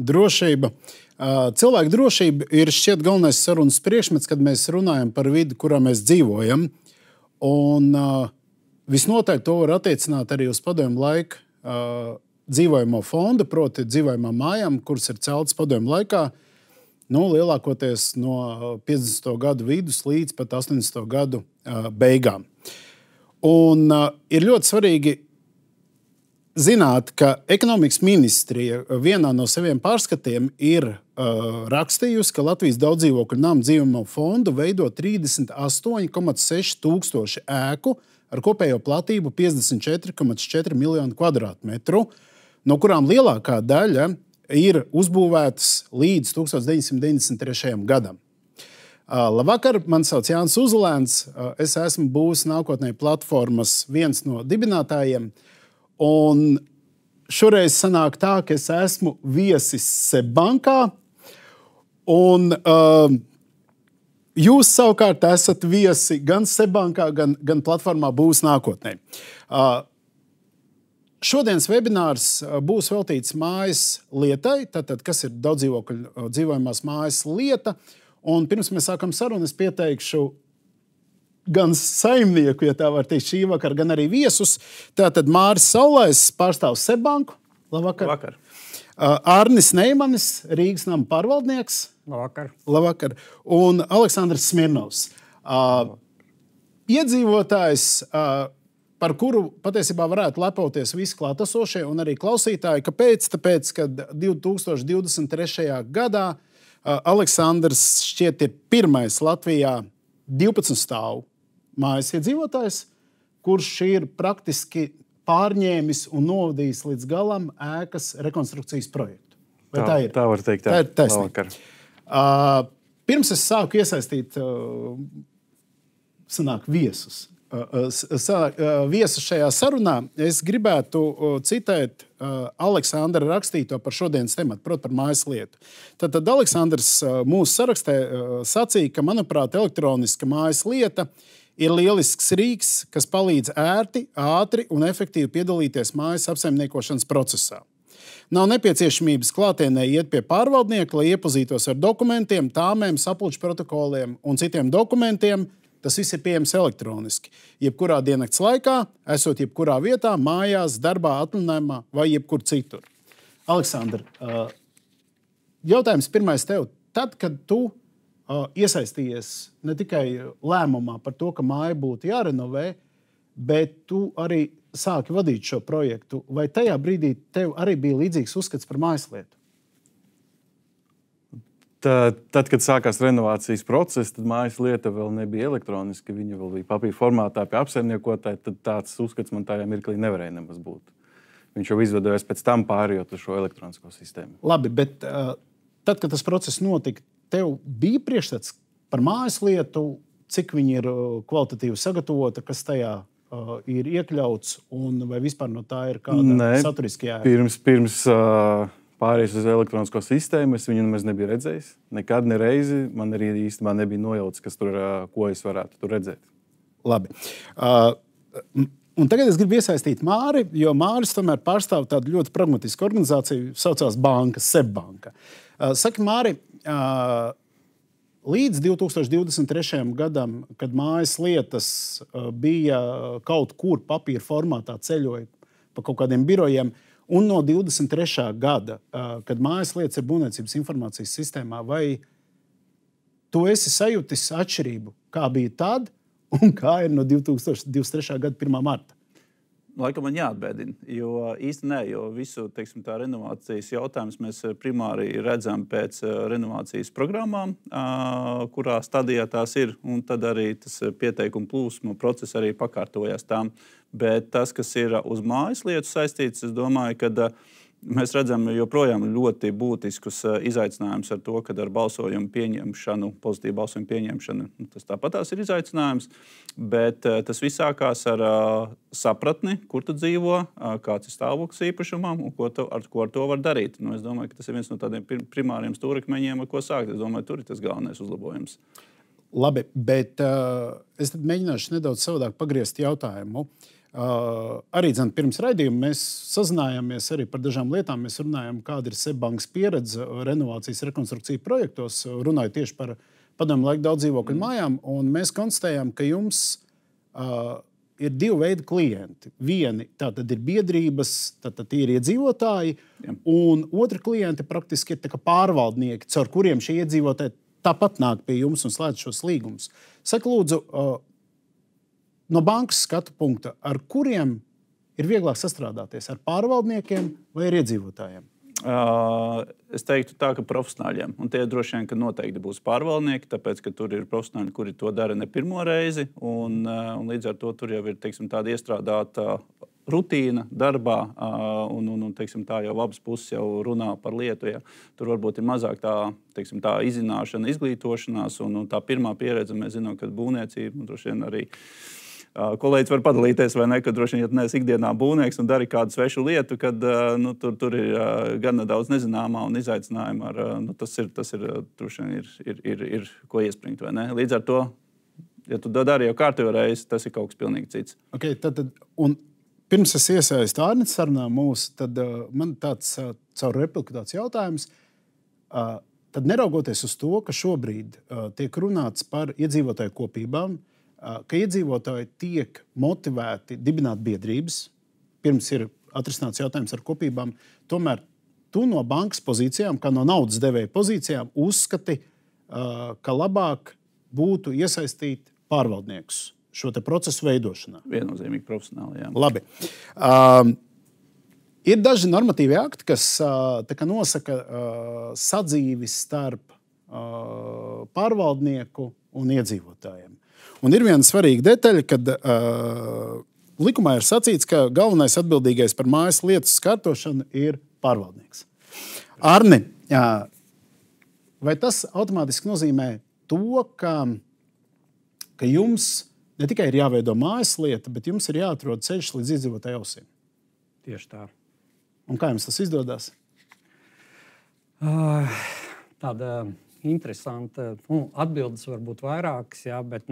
drošība. Cilvēku drošība ir šķiet galvenais sarunas priekšmets, kad mēs runājam par vidi, kurā mēs dzīvojam. Un visnotaļ to var attiecināt arī uz padomju laiku dzīvojamo fondu, proti dzīvojamām mājām, kuras ir celtas padomju laikā, lielākoties no 50. gadu vidus līdz pat 80. gadu beigām. Un ir ļoti svarīgi zināt, ka ekonomikas ministrija vienā no saviem pārskatiem ir rakstījusi, ka Latvijas daudzdzīvokļu namu dzīvojamo fondu veido 38,6 tūkstoši ēku ar kopējo platību 54,4 miljonu kvadrātmetru, no kurām lielākā daļa ir uzbūvētas līdz 1993. gadam. Labvakar, mani sauc Jānis Uzulēns. Es esmu Būs nākotnē platformas viens no dibinātājiem. Un šoreiz sanāk tā, ka es esmu viesis Sebbankā, un jūs savukārt esat viesi gan Sebbankā, gan platformā Būs nākotnē. Šodienas webinārs būs veltīts mājas lietai, tātad, kas ir daudzdzīvokļu dzīvojamās mājas lieta. Un pirms mēs sākam sarunu, es pieteikšu gan saimnieku, ja tā var teikt, šī vakar, gan arī viesus. Tātad Māris Saulais pārstāv Sebbanku. Labvakar. Labvakar. Arnis Neimanis, Rīgas nama pārvaldnieks. Labvakar. Labvakar. Un Aleksandrs Smirnovs. Iedzīvotājs, par kuru patiesībā varētu lepoties visi klātesošie un arī klausītāji. Kāpēc? Tāpēc, ka 2023. gadā Aleksandrs šķiet ir pirmais Latvijā 12 stāvu mājas iedzīvotājs, kurš ir praktiski pārņēmis un novadījis līdz galam ēkas rekonstrukcijas projektu. Vai tā ir? Tā var teikt. Tā ir taisnība. Pirms es sāku iesaistīt viesus. Viesu šajā sarunā es gribētu citēt Aleksandra rakstīto par šodienas tematu, proti par mājas lietu. Tad Aleksandrs mūsu sarakstē sacīja, ka, manuprāt, elektroniska mājas lieta ir lielisks rīks, kas palīdz ērti, ātri un efektīvi piedalīties mājas apsaimniekošanas procesā. Nav nepieciešamības klātienē iet pie pārvaldnieka, lai iepazītos ar dokumentiem, tāmēm, sapulču protokoliem un citiem dokumentiem. Tas viss ir pieejams elektroniski. Jebkurā diennakts laikā, esot jebkurā vietā, mājās, darbā, atvaļinājumā vai jebkur citur. Aleksandr, jautājums pirmais tev. Tad, kad tu iesaistījies ne tikai lēmumā par to, ka māja būtu jārenovē, bet tu arī sāki vadīt šo projektu, vai tajā brīdī tev arī bija līdzīgs uzskats par mājas lietu? Tad, kad sākās renovācijas process, tad mājas lieta vēl nebija elektroniska. Viņa vēl bija papīra formātā pie apsaimniekotāja. Tad tāds uzskats man tajā mirklī nevarēja nemaz būt. Viņš jau izveidojās pēc tam pārējot uz šo elektronisko sistēmu. Labi, bet tad, kad tas process notika, tev bija priekšstats par mājas lietu, cik viņa ir kvalitatīvi sagatavota, kas tajā ir iekļauts, un vai vispār no tā ir kāda saturiska jēga? Pirms pārējais uz elektronisko sistēmu, es viņu nemaz nebiju redzējis. Nekad nereizi man arī īstenībā nebija nojauts, ko es varētu tur redzēt. Labi. Un tagad es gribu iesaistīt Māri, jo Māris tomēr pārstāv tādu ļoti pragmatisku organizāciju, saucās banka, Sebbanka. Saki, Māri, līdz 2023. gadam, kad mājas lietas bija kaut kur papīra formātā ceļoja pa kaut kādiem birojiem, un no 23. gada, kad mājas lietas ir būvniecības informācijas sistēmā, vai tu esi sajūtis atšķirību, kā bija tad un kā ir no 2023. gada 1. marta? Laikam man jāatbēdina, jo īsti nē, jo visu, teiksim, tā renovācijas jautājums mēs primāri redzam pēc renovācijas programmām, kurā stadijā tās ir, un tad arī tas pieteikuma plūsma process arī pakārtojās tām. Bet tas, kas ir uz mājas lietu saistīts, es domāju, ka mēs redzam joprojām ļoti būtiskus izaicinājumus ar to, kad ar balsojumu pieņemšanu, pozitīvu balsojumu pieņemšanu, tas tāpatās ir izaicinājums, bet tas viss sākās ar sapratni, kur tu dzīvo, kāds ir stāvoklis īpašumam un ko ar to var darīt. Es domāju, ka tas ir viens no tādiem primāriem stūrakmeņiem, ar ko sākt. Es domāju, tur ir tas galvenais uzlabojums. Labi, bet es tad mēģināšu nedaudz savādāk pagriezt jautājumu. Arī pirms raidījuma mēs sazinājāmies arī par dažām lietām. Mēs runājām, kāda ir Seibankas pieredze renovācijas rekonstrukciju projektos, runājot tieši par padomju laiku daudz dzīvokļu mājām. Un mēs konstatējām, ka jums ir divi veidi klienti. Vieni tātad ir biedrības, tātad tie ir iedzīvotāji, un otri klienti praktiski ir pārvaldnieki, caur kuriem šie iedzīvotāji tāpat nāk pie jums un slēdz šos līgumus. Saka, lūdzu, no bankas skatu punkta, ar kuriem ir vieglāk sastrādāties? Ar pārvaldniekiem vai ar iedzīvotājiem? Es teiktu tā, ka profesionāļiem. Un tie droši vien, ka noteikti būs pārvaldnieki, tāpēc, ka tur ir profesionāļi, kuri to dara ne pirmo reizi. Un līdz ar to tur jau ir tāda iestrādāta rutīna darbā, un tā jau abas puses jau runā par lietu. Ja. Tur varbūt ir mazāk tā izzināšana, izglītošanās, un tā pirmā pieredze mēs zinām, ka būvniecība droši vien arī. Kolēģis var padalīties, vai ne, ka droši vien, ja neesi ikdienā būvnieks un dari kādu svešu lietu, kad tur ir gan daudz nezināmā un izaicinājumu. Tas ir droši vien ir ko iespringt, vai ne? Līdz ar to, ja tu dari jau kārtībā reizi, tas ir kaut kas pilnīgi cits. Okay, tad, un pirms es iesaistu Arnis sarunā mūsu, tad man tāds caur repliku tāds jautājums. Tad neraugoties uz to, ka šobrīd tiek runāts par iedzīvotāju kopībām, ka iedzīvotāji tiek motivēti dibināt biedrības, pirms ir atrisināts jautājums ar kopībām, tomēr tu no bankas pozīcijām, kā no naudas devēja pozīcijām, uzskati, ka labāk būtu iesaistīt pārvaldniekus šo te procesu veidošanā. Viennozīmīgi profesionāli, jā. Labi. Ir daži normatīvi akti, kas nosaka sadzīvi starp pārvaldnieku un iedzīvotājiem. Un ir viena svarīga detaļa, kad likumā ir sacīts, ka galvenais atbildīgais par mājas lietas skārtošanu ir pārvaldnieks. Arni, vai tas automātiski nozīmē to, ka jums ne tikai ir jāveido mājas lieta, bet jums ir jāatrod ceļš līdz iedzīvotāju ausīm? Tieši tā. Un kā jums tas izdodas? Tāda interesanta. Atbildes var būt vairākas, jā, bet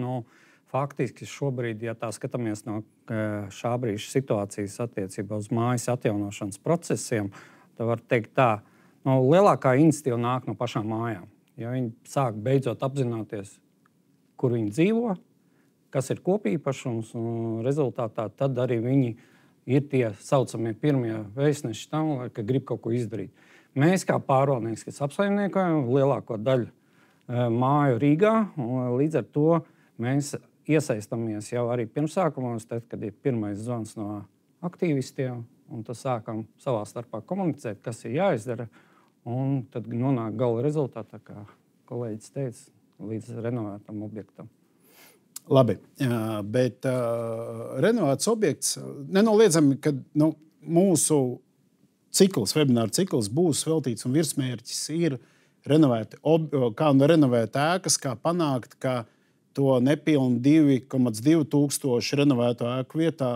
faktiski šobrīd, ja tā skatāmies no šā brīža situācijas attiecībā uz mājas atjaunošanas procesiem, tad var teikt tā, lielākā iniciatīva nāk no pašām mājām. Ja viņi sāk beidzot apzināties, kur viņi dzīvo, kas ir kopīpašums, un rezultātā tad arī viņi ir tie saucamie pirmie vēstneši tam, ka grib kaut ko izdarīt. Mēs kā pārvaldnieks, kas apsaimniekojam lielāko daļu māju Rīgā, un līdz ar to mēs iesaistamies jau arī pirmsākumos, tad, kad ir pirmais zvans no aktīvistiem, un tad sākam savā starpā komunicēt, kas ir jāizdara, un tad nonāk gala rezultātā, kā kolēģis teica, līdz renovētam objektam. Labi, bet renovēts objekts nenoliedzami, ka mūsu cikls, webināra cikls būs veltīts un virsmērķis ir kā renovēt ēkas, kā panākt, ka to nepilnu 2,2 tūkstoši renovētu ēku vietā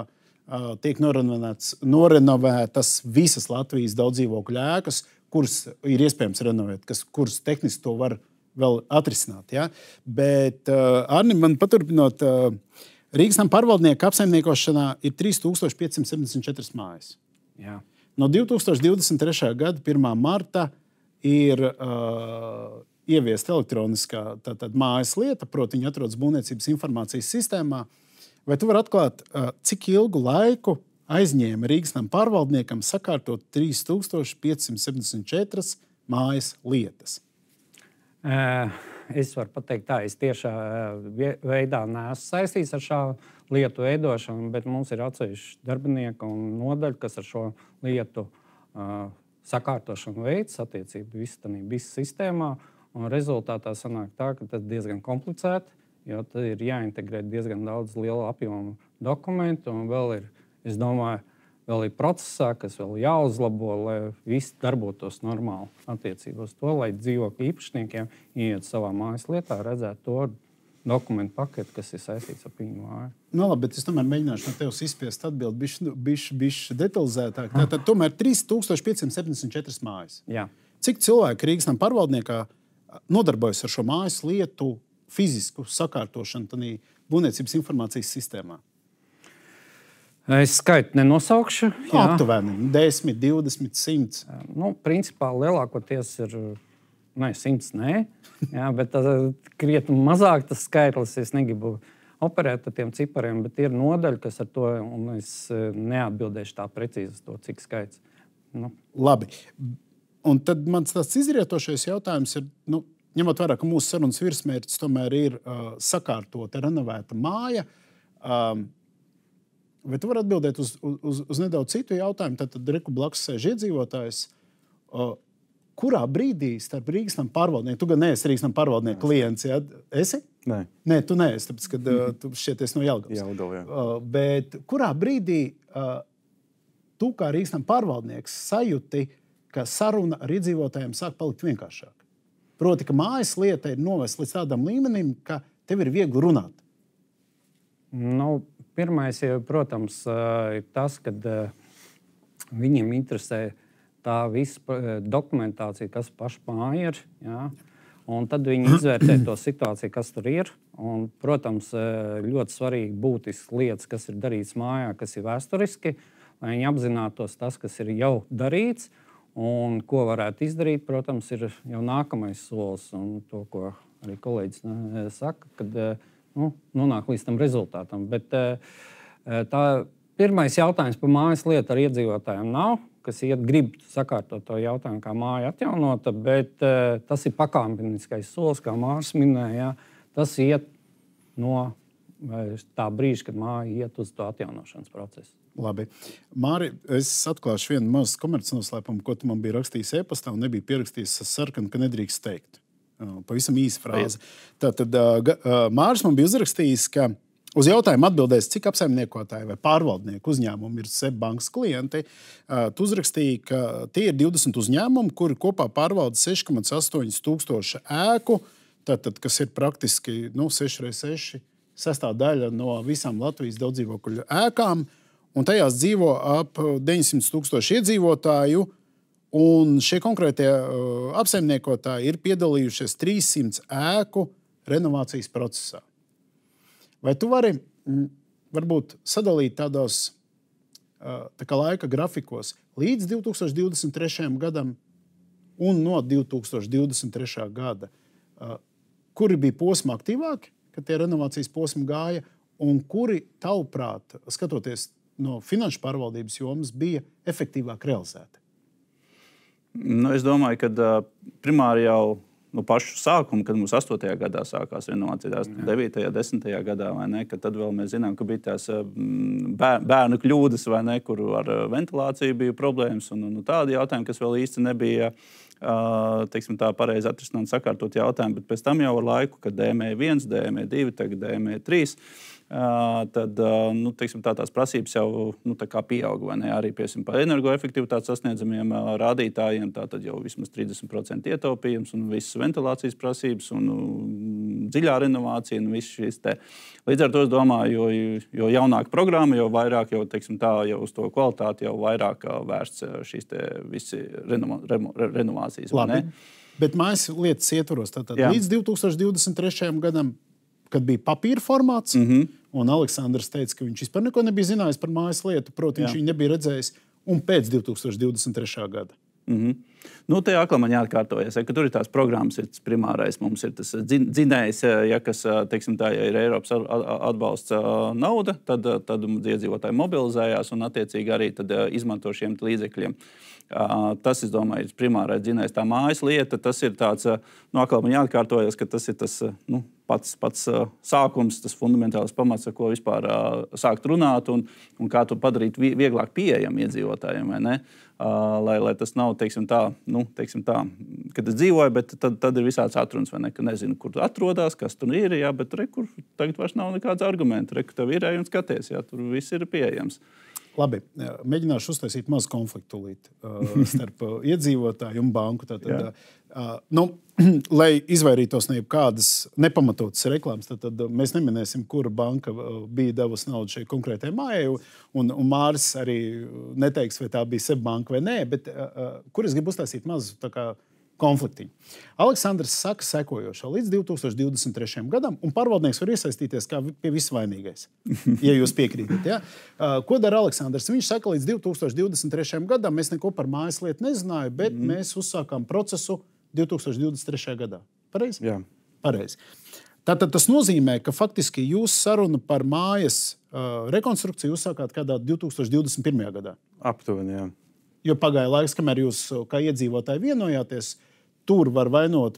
tiek norenovētas visas Latvijas daudzdzīvokļu ēkas, kuras ir iespējams renovēt, kuras tehniski to var vēl atrisināt. Ja? Bet, Arni, man paturpinot, Rīgas nama pārvaldnieka apsaimniekošanā ir 3574 mājas. Jā. No 2023. gada 1. marta ir ieviesta elektroniskā mājas lieta, proti viņa atrodas būvniecības informācijas sistēmā. Vai tu vari atklāt, cik ilgu laiku aizņēma Rīgas nama pārvaldniekam sakārtot 3574 mājas lietas? Es varu pateikt tā, es tiešā veidā neesmu saistīts ar šā lietu veidošanu, bet mums ir atsevišķi darbinieki un nodaļa, kas ar šo lietu sakārtošanu veids, attiecību visu sistēmā, un rezultātā sanāk tā, ka tas diezgan komplicēti, jo tad ir jāintegrēt diezgan daudz liela apjoma dokumentu, un vēl ir, es domāju, vēl ir procesā, kas vēl jāuzlabo, lai viss darbotos normāli attiecībā uz to, lai dzīvokļu īpašniekiem ieiet savā mājas lietā, redzētu to dokumentu paketu, kas ir saistīts ar viņu māju. No labi, bet es tomēr mēģināšu no tevis izspiest atbildi bišķi detalizētāk. Tātad tomēr 3574 mājas. Jā. Cik cilvēki Rīgas nama pārvaldniekā nodarbojas ar šo mājas lietu fizisku sakārtošanu tādā būvniecības informācijas sistēmā? Es skaitu nenosaukšu. Aptuveni 10, 20, 100. Principā lielākoties ir 100, jā, bet krietni mazāk tas skaitlis. Es negribu operēt ar tiem cipariem, bet ir nodaļa, kas ar to, un es neatbildēšu tā precīzi to, cik skaits. Labi. Un tad mans tāds izrietošais jautājums ir, ņemot vērā, ka mūsu sarunas virsmērķis tomēr ir sakārtota, renovēta māja. Vai tu vari atbildēt uz nedaudz citu jautājumu? Tad reku blakus sēž iedzīvotājs. Kurā brīdī starp Rīgas nama pārvaldnieku, tu gan neesi Rīgas nama pārvaldnieku klients, ja? Esi? Nē, tu neesi, tāpēc, kad tu šķieties no Jelgavas. Bet kurā brīdī tu kā Rīgas nama pārvaldnieks sajūti, ka saruna ar iedzīvotājiem sāk palikt vienkāršāk? Proti, ka mājas lieta ir novest līdz tādam līmenim, ka tev ir viegli runāt. Pirmais, protams, ir tas, ka viņiem interesē tā visa dokumentācija, kas paša māja ir. Jā. Un tad viņi izvērtē to situāciju, kas tur ir. Un, protams, ļoti svarīgi būtisks lietas, kas ir darīts mājā, kas ir vēsturiski, lai viņi apzinātos tas, kas ir jau darīts. Un ko varētu izdarīt, protams, ir jau nākamais solis. Un to, ko arī kolēģis saka, kad nonāk līdz tam rezultātam. Bet tā pirmais jautājums par mājas lietu ar iedzīvotājiem nav, kas grib sakārtot to jautājumu, kā māja atjaunota, bet tas ir pakāpeniskais solis, kā Mārs minēja. Tas iet no tā brīža, kad māja iet uz to atjaunošanas procesu. Labi. Māri, es atklāšu vienu mazu komercnoslēpumu, ko tu man bija rakstījis e-pastā un nebija pierakstījis sarkanu, ka nedrīkst teikt. Pavisam īsa frāze. Tātad Māris man bija uzrakstījis, ka uz jautājumu atbildēs, cik apsaimniekotāji vai pārvaldnieku uzņēmumi ir SEB bankas klienti. Tu uzrakstīji, ka tie ir 20 uzņēmumi, kuri kopā pārvalda 6,8 tūkstoši ēku, tātad, kas ir praktiski 6x6 sastāvdaļa no visām Latvijas daudzdzīvokļu ēkām, un tajās dzīvo ap 900 tūkstoši iedzīvotāju. Un šie konkrētie apsaimniekotāji ir piedalījušies 300 ēku renovācijas procesā. Vai tu vari varbūt sadalīt tādos laika grafikos līdz 2023. gadam un no 2023. gada, kuri bija posmi aktīvāki, kad tie renovācijas posmi gāja, un kuri, tavuprāt, skatoties no finanšu pārvaldības jomas, bija efektīvāk realizēti? Es domāju, ka primāri jau pašu sākumu, kad mums 8. gadā sākās renovācija, 9. 10. gadā, vai ne, kad tad vēl mēs zinām, ka bija tās bērnu kļūdas, vai ne, kur ar ventilāciju bija problēmas un tādi jautājumi, kas vēl īsti nebija teiksim tā pareizi atrisināt sakārtot jautājumu, bet pēc tam jau ar laiku, kad DME1, DME2, tagad DME3, tad teiksim, tās prasības jau tā kā pieaug, vai ne? Arī par energoefektivitāti sasniedzamiem rādītājiem, tātad jau vismaz 30% ietaupījums un visas ventilācijas prasības un dziļā renovācija un viss šīs te. Līdz ar to es domāju, jo jaunāka programma, jo vairāk jau, teiksim tā, jau uz to kvalitāti, jau vairāk vērsts šīs te visi renovācijas. Labi, bet mājas lietas ietvaros tātad līdz 2023. gadam, kad bija papīra formāts, un Aleksandrs teica, ka viņš vispār neko nebija zinājis par mājas lietu, proti viņš viņu nebija redzējis, un pēc 2023. gada. Te atkal man jāatkārtojas, ka tur ir tās programmas, ir tas primārais, mums ir tas dzinējs, kas, teiksim tā, ja ir Eiropas atbalsts nauda, tad iedzīvotāji mobilizējās un attiecīgi arī tad izmanto šiem līdzekļiem. Tas, es domāju, ir primārais dzinējs. Tā mājas lieta, tas ir tāds, atkal man jāatkārtojas, ka tas ir tas pats sākums, tas fundamentāls pamats, ar ko vispār sākt runāt un kā to padarīt vieglāk pieejam iedzīvotājiem, vai ne? Lai tas nav, teiksim tā, kad es dzīvoju, bet tad ir visāds atruns, vai ne, ka nezinu, kur atrodas, kas tur ir, jā, bet kur tagad vairs nav nekāds arguments, kur tev ir un skaties, jā, tur viss ir pieejams. Labi, mēģināšu uztaisīt mazu konfliktu starp iedzīvotāju un banku. Lai izvairītos no jebkādas nepamatotas reklāmas, tad mēs neminēsim, kura banka bija devusi naudu šai konkrētai mājai, un Māris arī neteiks, vai tā bija SEB banka vai nē, bet kur es gribu uztaisīt mazu konfliktiņu. Aleksandrs saka sekojošo līdz 2023. gadam, un pārvaldnieks var iesaistīties kā pie visvainīgais, ja jūs piekrītat. Ja? Ko dara Aleksandrs? Viņš saka, līdz 2023. gadam mēs neko par mājas lietu nezināju, bet mēs uzsākām procesu 2023. gadā. Pareizi? Jā. Pareizi. Tātad tas nozīmē, ka faktiski jūs sarunu par mājas rekonstrukciju uzsākāt kādā 2021. gadā. Aptuveni, jā. Jo pagāja laiks, kamēr jūs kā iedzīvotāji vienojāties, tur var vainot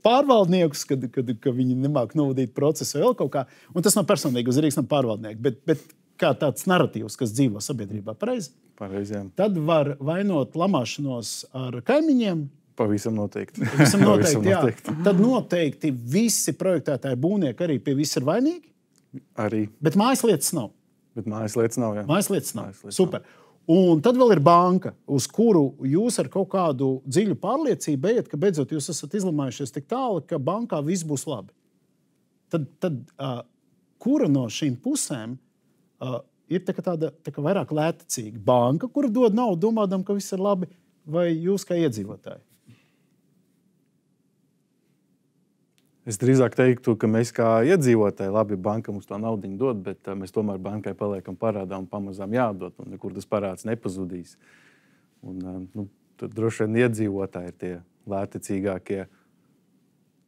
pārvaldniekus, ka viņi nemāk novadīt procesu vai vēl kaut kā. Un tas nav personīgi uz Rīgas pārvaldnieku, bet kā tāds narratīvs, kas dzīvo sabiedrībā. Pareizi? Pareizi, jā. Tad var vainot lamāšanos ar kaimiņiem. Pavisam noteikti. Pavisam noteikti. Tad noteikti visi projektētāji būvnieki arī pie viss ir vainīgi. Arī. Bet mājas lietas nav. Bet mājas lietas nav, jā. Mājas lietas nav. Super. Un tad vēl ir banka, uz kuru jūs ar kaut kādu dziļu pārliecību ejat, ka beidzot jūs esat izlamājušies tik tālu, ka bankā viss būs labi. Tad kura no šīm pusēm ir tāda vairāk lētecīga? Banka, kura dod naudu, domādam, ka viss ir labi, vai jūs kā iedzīvotāji? Es drīzāk teiktu, ka mēs kā iedzīvotāji, labi, banka mums to naudu dod, bet mēs tomēr bankai paliekam parādā un pamazām jādod, un nekur tas parāds nepazudīs. Un, tad droši vien iedzīvotāji ir tie lētecīgākie.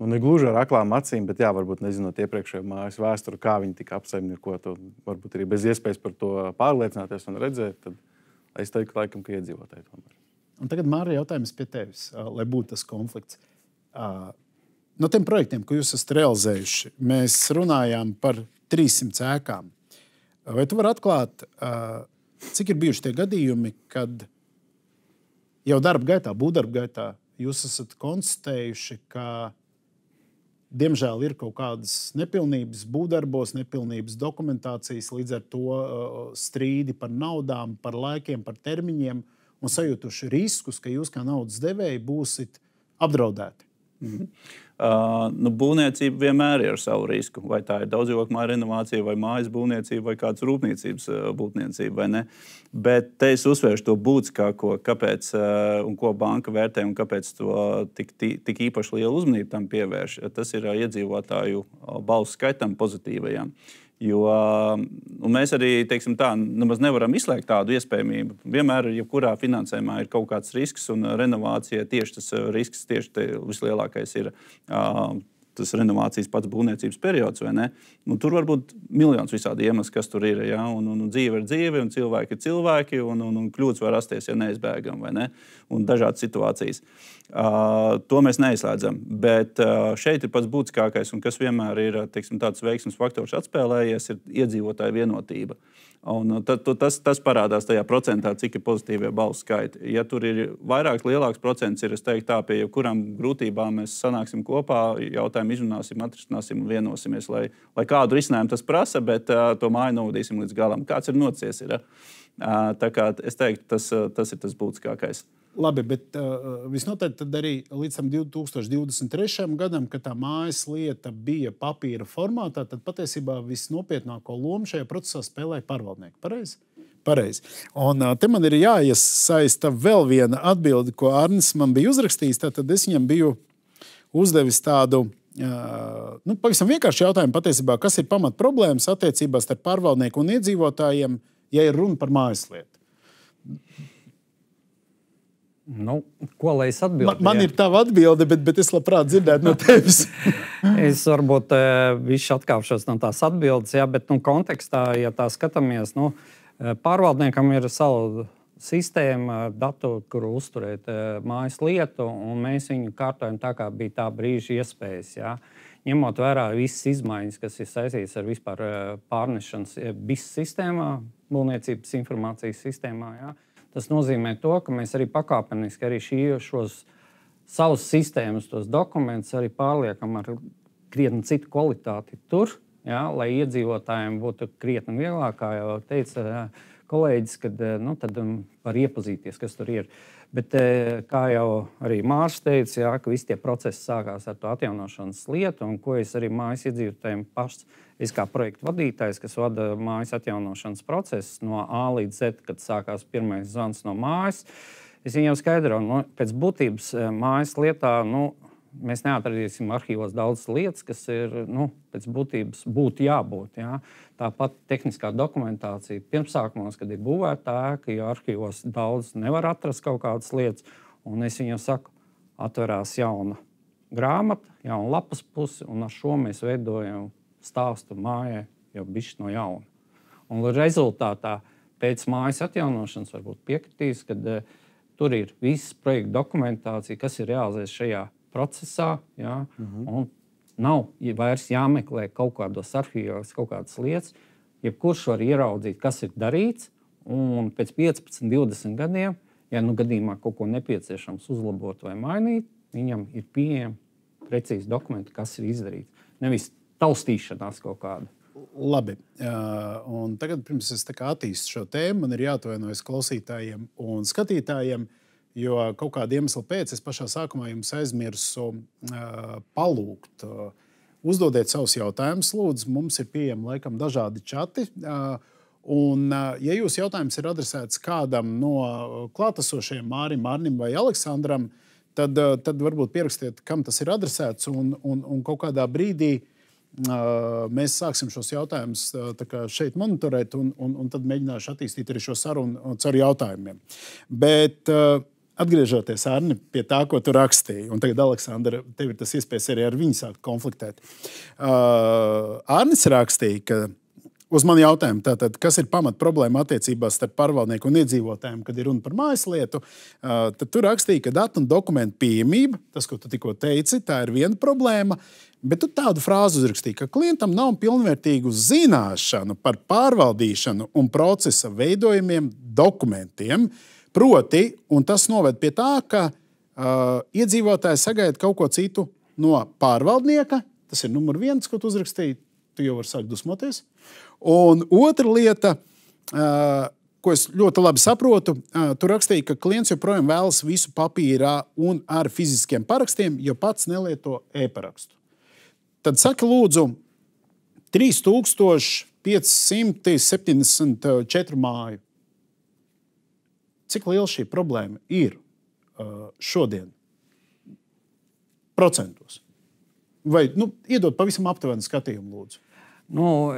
Ne gluži ar aklām acīm, bet jā, varbūt nezinot iepriekšējo mājas vēsturi, kā viņi tika apsaimniekoti, varbūt arī bez iespējas par to pārliecināties un redzēt, tad es teiktu, laikam, ka iedzīvotāji tomēr. Un tagad, Mārija, jautājums pie tevis, lai būtu tas konflikts. No tiem projektiem, ko jūs esat realizējuši, mēs runājām par 300 ēkām. Vai tu vari atklāt, cik ir bijuši tie gadījumi, kad jau būvdarba gaitā jūs esat konstatējuši, ka diemžēl ir kaut kādas nepilnības būvdarbos, nepilnības dokumentācijas, līdz ar to strīdi par naudām, par laikiem, par termiņiem un sajūtuši riskus, ka jūs kā naudas devēji būsit apdraudēti? Būvniecība vienmēr ir ar savu risku. Vai tā ir daudzdzīvokļu māju renovācija, vai mājas būvniecība, vai kāds rūpniecības būvniecība, vai ne. Bet te es uzsvēršu to būtiskāko, kāpēc un ko banka vērtē un kāpēc to tik īpaši lielu uzmanību tam pievērš. Tas ir iedzīvotāju balsu skaitam pozitīvajām. Jo mēs arī, teiksim tā, nemaz nevaram izslēgt tādu iespējamību. Vienmēr, jebkurā finansējumā ir kaut kāds risks, un renovācija tieši tas risks vislielākais ir tas renovācijas pats būvniecības periods, vai ne? Tur var būt miljons visādi iemesli, kas tur ir, ja? Un dzīve ir dzīve, un cilvēki ir cilvēki, un kļūdas var rasties, ja neizbēgam, vai ne? Un dažādas situācijas. To mēs neizslēdzam. Bet šeit ir pats būtiskākais, un kas vienmēr ir, teiksim, tāds veiksmes faktors atspēlējies, ir iedzīvotāju vienotība. Un tas parādās tajā procentā, cik ir pozitīvie balsu skaiti. Ja tur ir lielāks procents, es teiktu tā, pie jebkurām grūtībām mēs sanāksim kopā, jautājumu izrunāsim, atrisināsim un vienosimies, lai kādu risinājumu tas prasa, bet to māju novadīsim līdz galam. Kāds ir nocies? Tā kā es teiktu, tas ir tas būtiskākais. Labi, bet visnotaļ tad arī līdz 2023. gadam, kad tā mājas lieta bija papīra formātā, tad patiesībā visnopietnāko lomu šajā procesā spēlēja pārvaldnieki. Pareizi? Pareizi. Un te man ir jāiesaista vēl viena atbilde, ko Arnis man bija uzrakstījis. Tad es viņam biju uzdevis tādu pavisam vienkārši jautājumu patiesībā, kas ir pamat problēmas attiecībās starp pārvaldnieku un iedzīvotājiem, ja ir runa par mājas lietu. Ko lai es atbildētu? Man ir tava atbilde, bet es labprāt dzirdētu no tevis. Es varbūt visu atkāpšos no tās atbildes, bet kontekstā, ja tā skatāmies, pārvaldniekam ir savu sistēmu, datu, kuru uzturēt mājas lietu, un mēs viņu kārtojam tā, kā bija tā brīža iespējas. Ja? Ņemot vērā visas izmaiņas, kas ir saistītas ar vispār pārnešanas BIS sistēmā, būvniecības informācijas sistēmā, ja? Tas nozīmē to, ka mēs arī pakāpeniski arī šos savus sistēmas, tos dokumentus arī pārliekam ar krietni citu kvalitāti tur, ja, lai iedzīvotājiem būtu krietni vieglāk, kā jau teica kolēģis, kad tad var iepazīties, kas tur ir. Bet, kā jau arī Mārs teica, ja, ka visi tie procesi sākās ar to atjaunošanas lietu, un ko es arī mājas iedzīvotājiem pašs, es kā projektu vadītājs, kas vada mājas atjaunošanas procesu no A līdz Z, kad sākās pirmais zvans no mājas, Es viņam skaidroju, pēc būtības mājas lietā, mēs neatradīsim arhīvos daudz lietas, kas ir, pēc būtības būtu jābūt. Jā. Tāpat tehniskā dokumentācija pirmsākumos, kad ir būvēta ēka, jo arhīvos daudz nevar atrast kaut kādas lietas, un es viņam saku, atverās jauna grāmata, jauna lapas puse, un ar šo mēs veidojam stāstu mājai jau bišķi no jauna. Un rezultātā pēc mājas atjaunošanas varbūt piekritīs, kad tur ir viss projekta dokumentācija, kas ir realizēts šajā procesā, jā, un nav vairs jāmeklē kaut kādos arhīvos kaut kādas lietas, jebkurš var ieraudzīt, kas ir darīts, un pēc 15, 20 gadiem, ja gadījumā kaut ko nepieciešams uzlabot vai mainīt, viņam ir pieejami precīzi dokumenti, kas ir izdarīts. Nevis taustīšanās kaut kāda. Labi. Un tagad, pirms es attīstu šo tēmu, man ir jāatvainojas klausītājiem un skatītājiem, jo kaut kāda iemesla pēc es pašā sākumā jums aizmirsu palūgt. Uzdodiet savus jautājumus, lūdzu. Mums ir pieejami laikam dažādi čati. Un, ja jūsu jautājums ir adresēts kādam no klātesošajiem Mārim, Arnim vai Aleksandram, tad varbūt pierakstiet, kam tas ir adresēts, un kaut kādā brīdī mēs sāksim šos jautājumus šeit monitorēt, un tad mēģināšu attīstīt arī šo sarunu caur jautājumiem. Bet atgriežoties, Arni, pie tā, ko tu rakstīji, un tagad, Aleksandra, tev ir tas iespējas arī ar viņu sākt konfliktēt. Arnis rakstīja, ka uz mani jautājumu, tātad, kas ir pamat problēma attiecībās starp pārvaldnieku un iedzīvotājiem, kad ir runa par mājas lietu, tad tu rakstīji, ka datu un dokumentu pieejamība, tas, ko tu tikko teici, tā ir viena problēma, bet tu tādu frāzi uzrakstīji, ka klientam nav pilnvērtīgu zināšanu par pārvaldīšanu un procesa veidojumiem dokumentiem, proti, un tas noved pie tā, ka iedzīvotāji sagaida kaut ko citu no pārvaldnieka, tas ir numur 1, ko tu uzrakstīji, tu jau vari sākt dusmoties. Un otra lieta, ko es ļoti labi saprotu, tu rakstīji, ka klients joprojām vēlas visu papīrā un ar fiziskiem parakstiem, jo pats nelieto e-parakstu. Tad saki, lūdzu, 3574 māju. Cik liela šī problēma ir šodien? Procentos. Vai iedod pavisam aptuvenu skatījumu, lūdzu?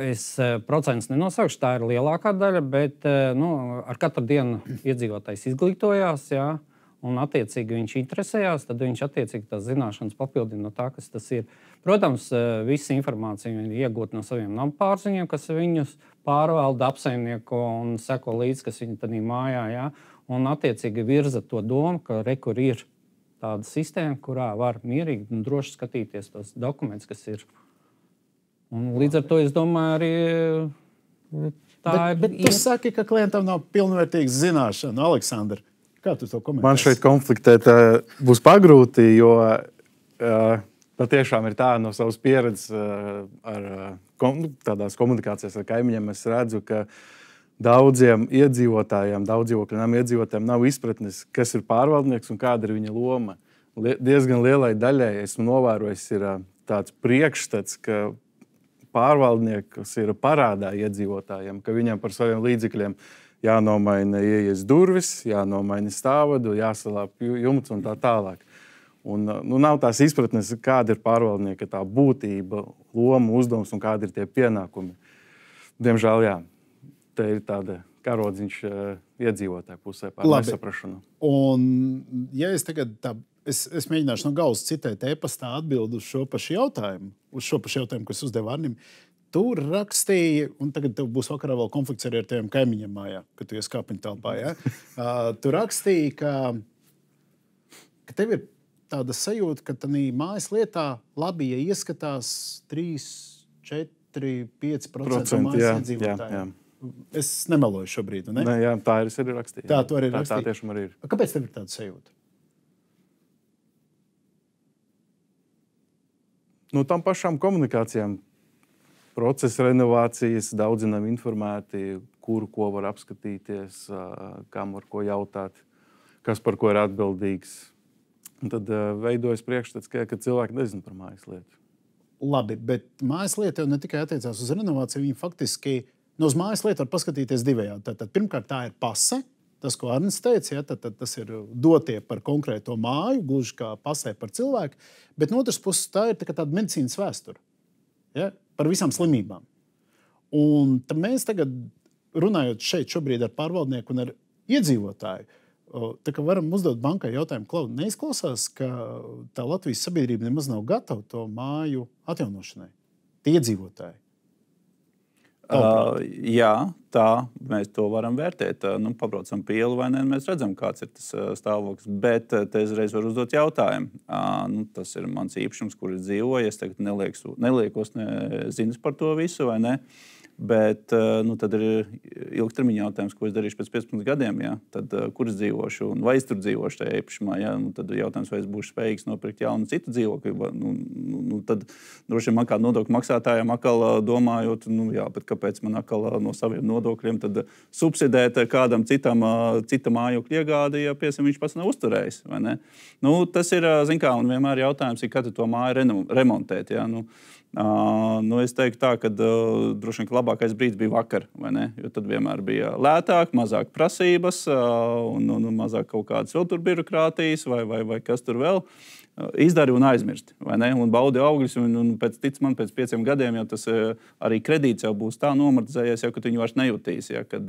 Es procentus nenosaukšu, tā ir lielākā daļa, bet ar katru dienu iedzīvotājs izglītojās, jā, un attiecīgi viņš interesējās, tad viņš attiecīgi tās zināšanas papildina no tā, kas tas ir. Protams, visa informācija ir iegūta no saviem nampārziņiem, kas viņus pārvalda, apsaimnieko un seko līdzi, kas viņi tādā mājā, jā, un attiecīgi virza to domu, ka rekur ir tāda sistēma, kurā var mierīgi un droši skatīties tos dokumentus, kas ir. Un līdz ar to es domāju, arī tā ir. Bet tu saki, ka klientam nav pilnvērtīgas zināšana, Aleksandra. Kā tu to komentēsi? Man šeit konfliktēt būs pagrūti, jo patiešām ir tā no savas pieredzes tādās komunikācijās ar kaimiņiem. Es redzu, ka daudziem iedzīvotājiem, daudzdzīvokļu iedzīvotājiem nav izpratnes, kas ir pārvaldnieks un kāda ir viņa loma. Diezgan lielai daļai esmu novērojis ir tāds priekšstats, ka pārvaldnieks ir parādā iedzīvotājiem, ka viņam par saviem līdzekļiem jānomaina ieejas durvis, jānomaina stāvvadu, jāsalāp jumts un tā tālāk. Un, nav tās izpratnes, kāda ir pārvaldnieka tā būtība, loma, uzdevums un kādi ir tie pienākumi. Diemžēl, jā, te ir tāda karodziņš iedzīvotāju pusē par nesaprašanu. Un, ja es tagad es mēģināšu no galvas citēt e-pastā atbildi uz šo pašu jautājumu, kas uzdev Arnim. Tur rakstīja, un tagad tev būs vakarā vēl konflikts arī ar tiem kaimiņiem mājā, kad tu ies kāpiņu telpā, ja? Tu rakstīji, ka tev ir tāda sajūta, ka tādā mājas lietā labi, ja ieskatās 3, 4, 5% mājas iedzīvotājiem. Es nemeloju šobrīd, ne? Jā, tā ir arī rakstīja. Tā tu arī rakstīji. Tā tiešām arī ir. Kāpēc tev ir tāda sajūta? Tam pašām komunikācijām. Procesa renovācijas, daudzi nav informēti, kuru ko var apskatīties, kam var ko jautāt, kas par ko ir atbildīgs. Un tad veidojas priekšstats, ka cilvēki nezina par mājas lietu. Labi, bet mājas lieta jau ne tikai attiecās uz renovāciju, viņa faktiski uz mājas lietu var paskatīties divējādi. Tātad, pirmkārt, tā ir pase, tas, ko Arnis teica, tad tas ir dotie par konkrēto māju, gluži kā pasē par cilvēku, bet no otras puses tā ir tāda medicīnas vēsture, ja, par visām slimībām. Un tad mēs tagad, runājot šeit šobrīd ar pārvaldnieku un ar iedzīvotāju, tā kā varam uzdot bankai jautājumu, Klau, neizklausās, ka tā Latvijas sabiedrība nemaz nav gatava to māju atjaunošanai, tie iedzīvotāji. Jā, tā mēs to varam vērtēt. Pabraucam pa ielu vai ne, mēs redzam, kāds ir tas stāvoklis. Bet te uzreiz var uzdot jautājumu. Tas ir mans īpašums, kur es dzīvoju. Es tagad neliekos zinas par to visu, vai ne? Bet tad ir ilgtermiņa jautājums, ko es darīšu pēc 15 gadiem. Ja? Tad, kur es dzīvošu un vai es tur dzīvošu tajā īpašumā? Ja? Tad ir jautājums, vai es būšu spējīgs nopirkt jaunu citu dzīvokli. Tad droši vien man kā nodokļu maksātājiem atkal domājot, bet kāpēc man atkal no saviem nodokļiem tad subsidēt kādam cita mājokļa iegādi, ja piemēram viņš pats nav uzturējis? Vai ne? Tas ir, un vienmēr jautājums ir, kad to māju remontēt. Ja? Es teiktu tā, ka droši vien labākais brīdis bija vakar, vai ne? Jo tad vienmēr bija lētāk, mazāk prasības un mazāk kaut kādas vēl tur birokrātijas vai kas tur vēl. Izdari un aizmirsti, vai ne? Un baudi augļus, un pēc 5 gadiem jau tas arī kredīts jau būs tā nomortizējies, ka tu viņu vairs nejūtīs. Ja, kad,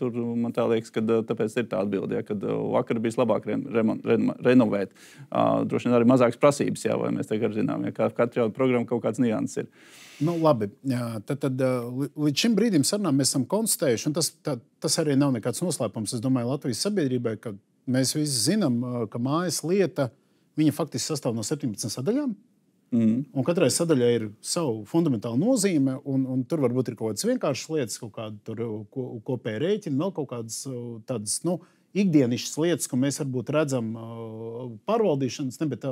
tur man tā liekas, ka tāpēc ir tā atbilde, ja, kad vakar bija labāk renovēt. Droši vien arī mazākas prasības, ja, vai mēs tagad zinām, ja katra programma kaut kāds nianses ir. Labi, jā, tad līdz šim brīdim sarunām mēs esam konstatējuši, un tas arī nav nekāds noslēpums, es domāju, Latvijas sabiedrībai, ka mēs visi zinām, ka mājas lieta viņa faktiski sastāv no 17 sadaļām. Un katrai sadaļai ir savu fundamentālu nozīme, un tur varbūt ir kaut kādas vienkāršas lietas, kaut kāda kopēja rēķina, vēl kaut kādas tādas ikdienišķas lietas, ko mēs varbūt redzam pārvaldīšanas, bet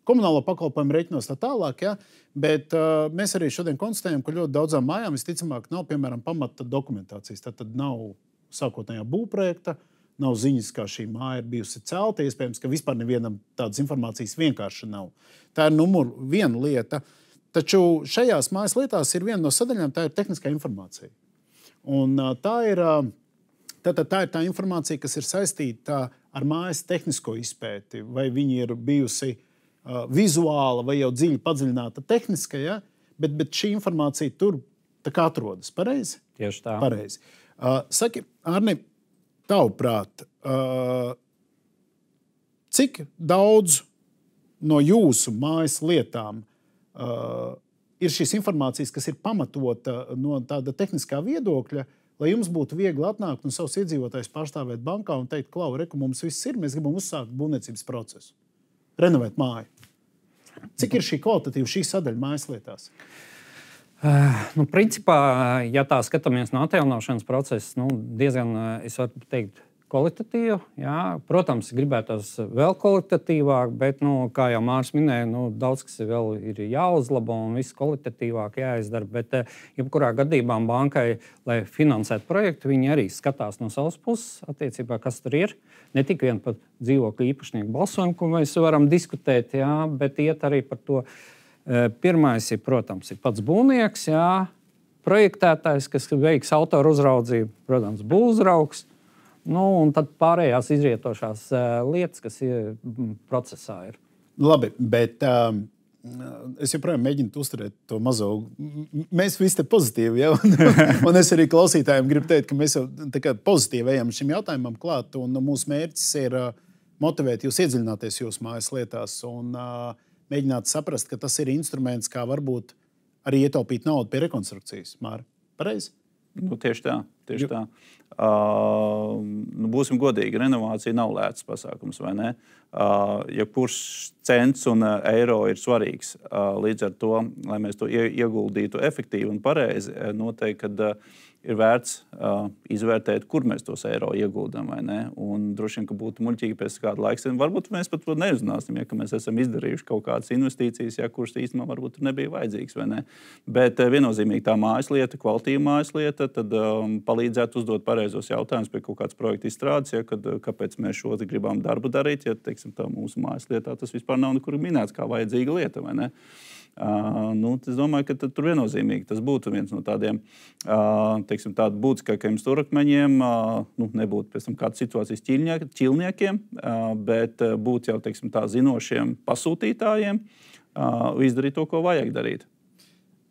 komunālo pakalpojumu rēķinos tā tālāk. Ja? Bet mēs arī šodien konstatējam, ka ļoti daudzām mājām visticamāk nav, piemēram, pamata dokumentācijas. Tad nav sākotnējā būvprojekta, nav ziņas, kā šī māja ir bijusi celta. Iespējams, ka vispār nevienam tādas informācijas vienkārši nav. Tā ir numur viena lieta. Taču šajās mājas lietās ir viena no sadaļām, tā ir tehniskā informācija. Un tā ir tā informācija, kas ir saistīta ar mājas tehnisko izpēti. Vai viņi ir bijusi vizuāla vai jau dziļi padziļināta tehniska, ja? Bet šī informācija tur tā kā atrodas. Pareizi? Tieši tā. Pareizi. Saki, Arni, tavuprāt, cik daudz no jūsu mājas lietām ir šīs informācijas, kas ir pamatota no tāda tehniskā viedokļa, lai jums būtu viegli atnākt un savus iedzīvotājus pārstāvēt bankā un teikt, Klau, reku, mums viss ir, mēs gribam uzsākt būvniecības procesu, renovēt māju. Cik ir šī kvalitatīva šī sadaļa mājas lietās? Principā, ja tā skatāmies no atjaunošanas procesa, diezgan, es varu teikt, kvalitatīvi. Jā. Protams, gribētos vēl kvalitatīvāk, bet, kā jau Māris minēja, daudz kas vēl ir jāuzlabo un viss kvalitatīvāk jāizdara. Bet, jebkurā gadījumā bankai, lai finansētu projektu, viņi arī skatās no savas puses attiecībā, kas tur ir. Ne tik vien par dzīvokļu īpašnieku balsojumu, ko mēs varam diskutēt, jā, bet iet arī par to. Pirmais ir, protams, ir pats būvnieks, jā, projektētājs, kas veiks autoru uzraudzību, protams, būvuzraugs, un tad pārējās izrietošās lietas, kas procesā ir. Labi, bet es joprojām mēģinu uzturēt to mazo. Mēs visi te pozitīvi, ja? Un es arī klausītājiem gribu teikt, ka mēs jau pozitīvi ejam šim jautājumam klāt, un mūsu mērķis ir motivēt jūs iedziļināties jūsu mājas lietās un mēģināt saprast, ka tas ir instruments, kā varbūt arī ietaupīt naudu pie rekonstrukcijas. Māri, pareizi? Tieši tā. Būsim godīgi, renovācija nav lēts pasākums, vai ne? Jebkurš cents un eiro ir svarīgs. Līdz ar to, lai mēs to ieguldītu efektīvi un pareizi, noteikti, kad ir vērts izvērtēt, kur mēs tos eiro ieguldam, vai ne? Un droši vien, ka būtu muļķīgi pēc kāda laika. Varbūt mēs pat to neuzzināsim, ja ka mēs esam izdarījuši kaut kādas investīcijas, ja kuras īstenībā varbūt nebija vajadzīgas, vai ne? Bet viennozīmīgi tā mājas lieta, kvalitīva mājas lieta, tad palīdzētu uzdot pareizos jautājumus pie kaut kādas projekta izstrādes, ja, kāpēc mēs šo gribam darbu darīt, ja, teiksim, tā mūsu mājas lietā tas vispār nav nekur minēts kā vajadzīga lieta, vai ne? Es domāju, ka tur viennozīmīgi tas būtu viens no tādiem tādu būtiskākajiem stūrakmeņiem. Nebūtu pēc tam kādas situācijas ķilniekiem, bet būt jau tā zinošiem pasūtītājiem, izdarīt to, ko vajag darīt.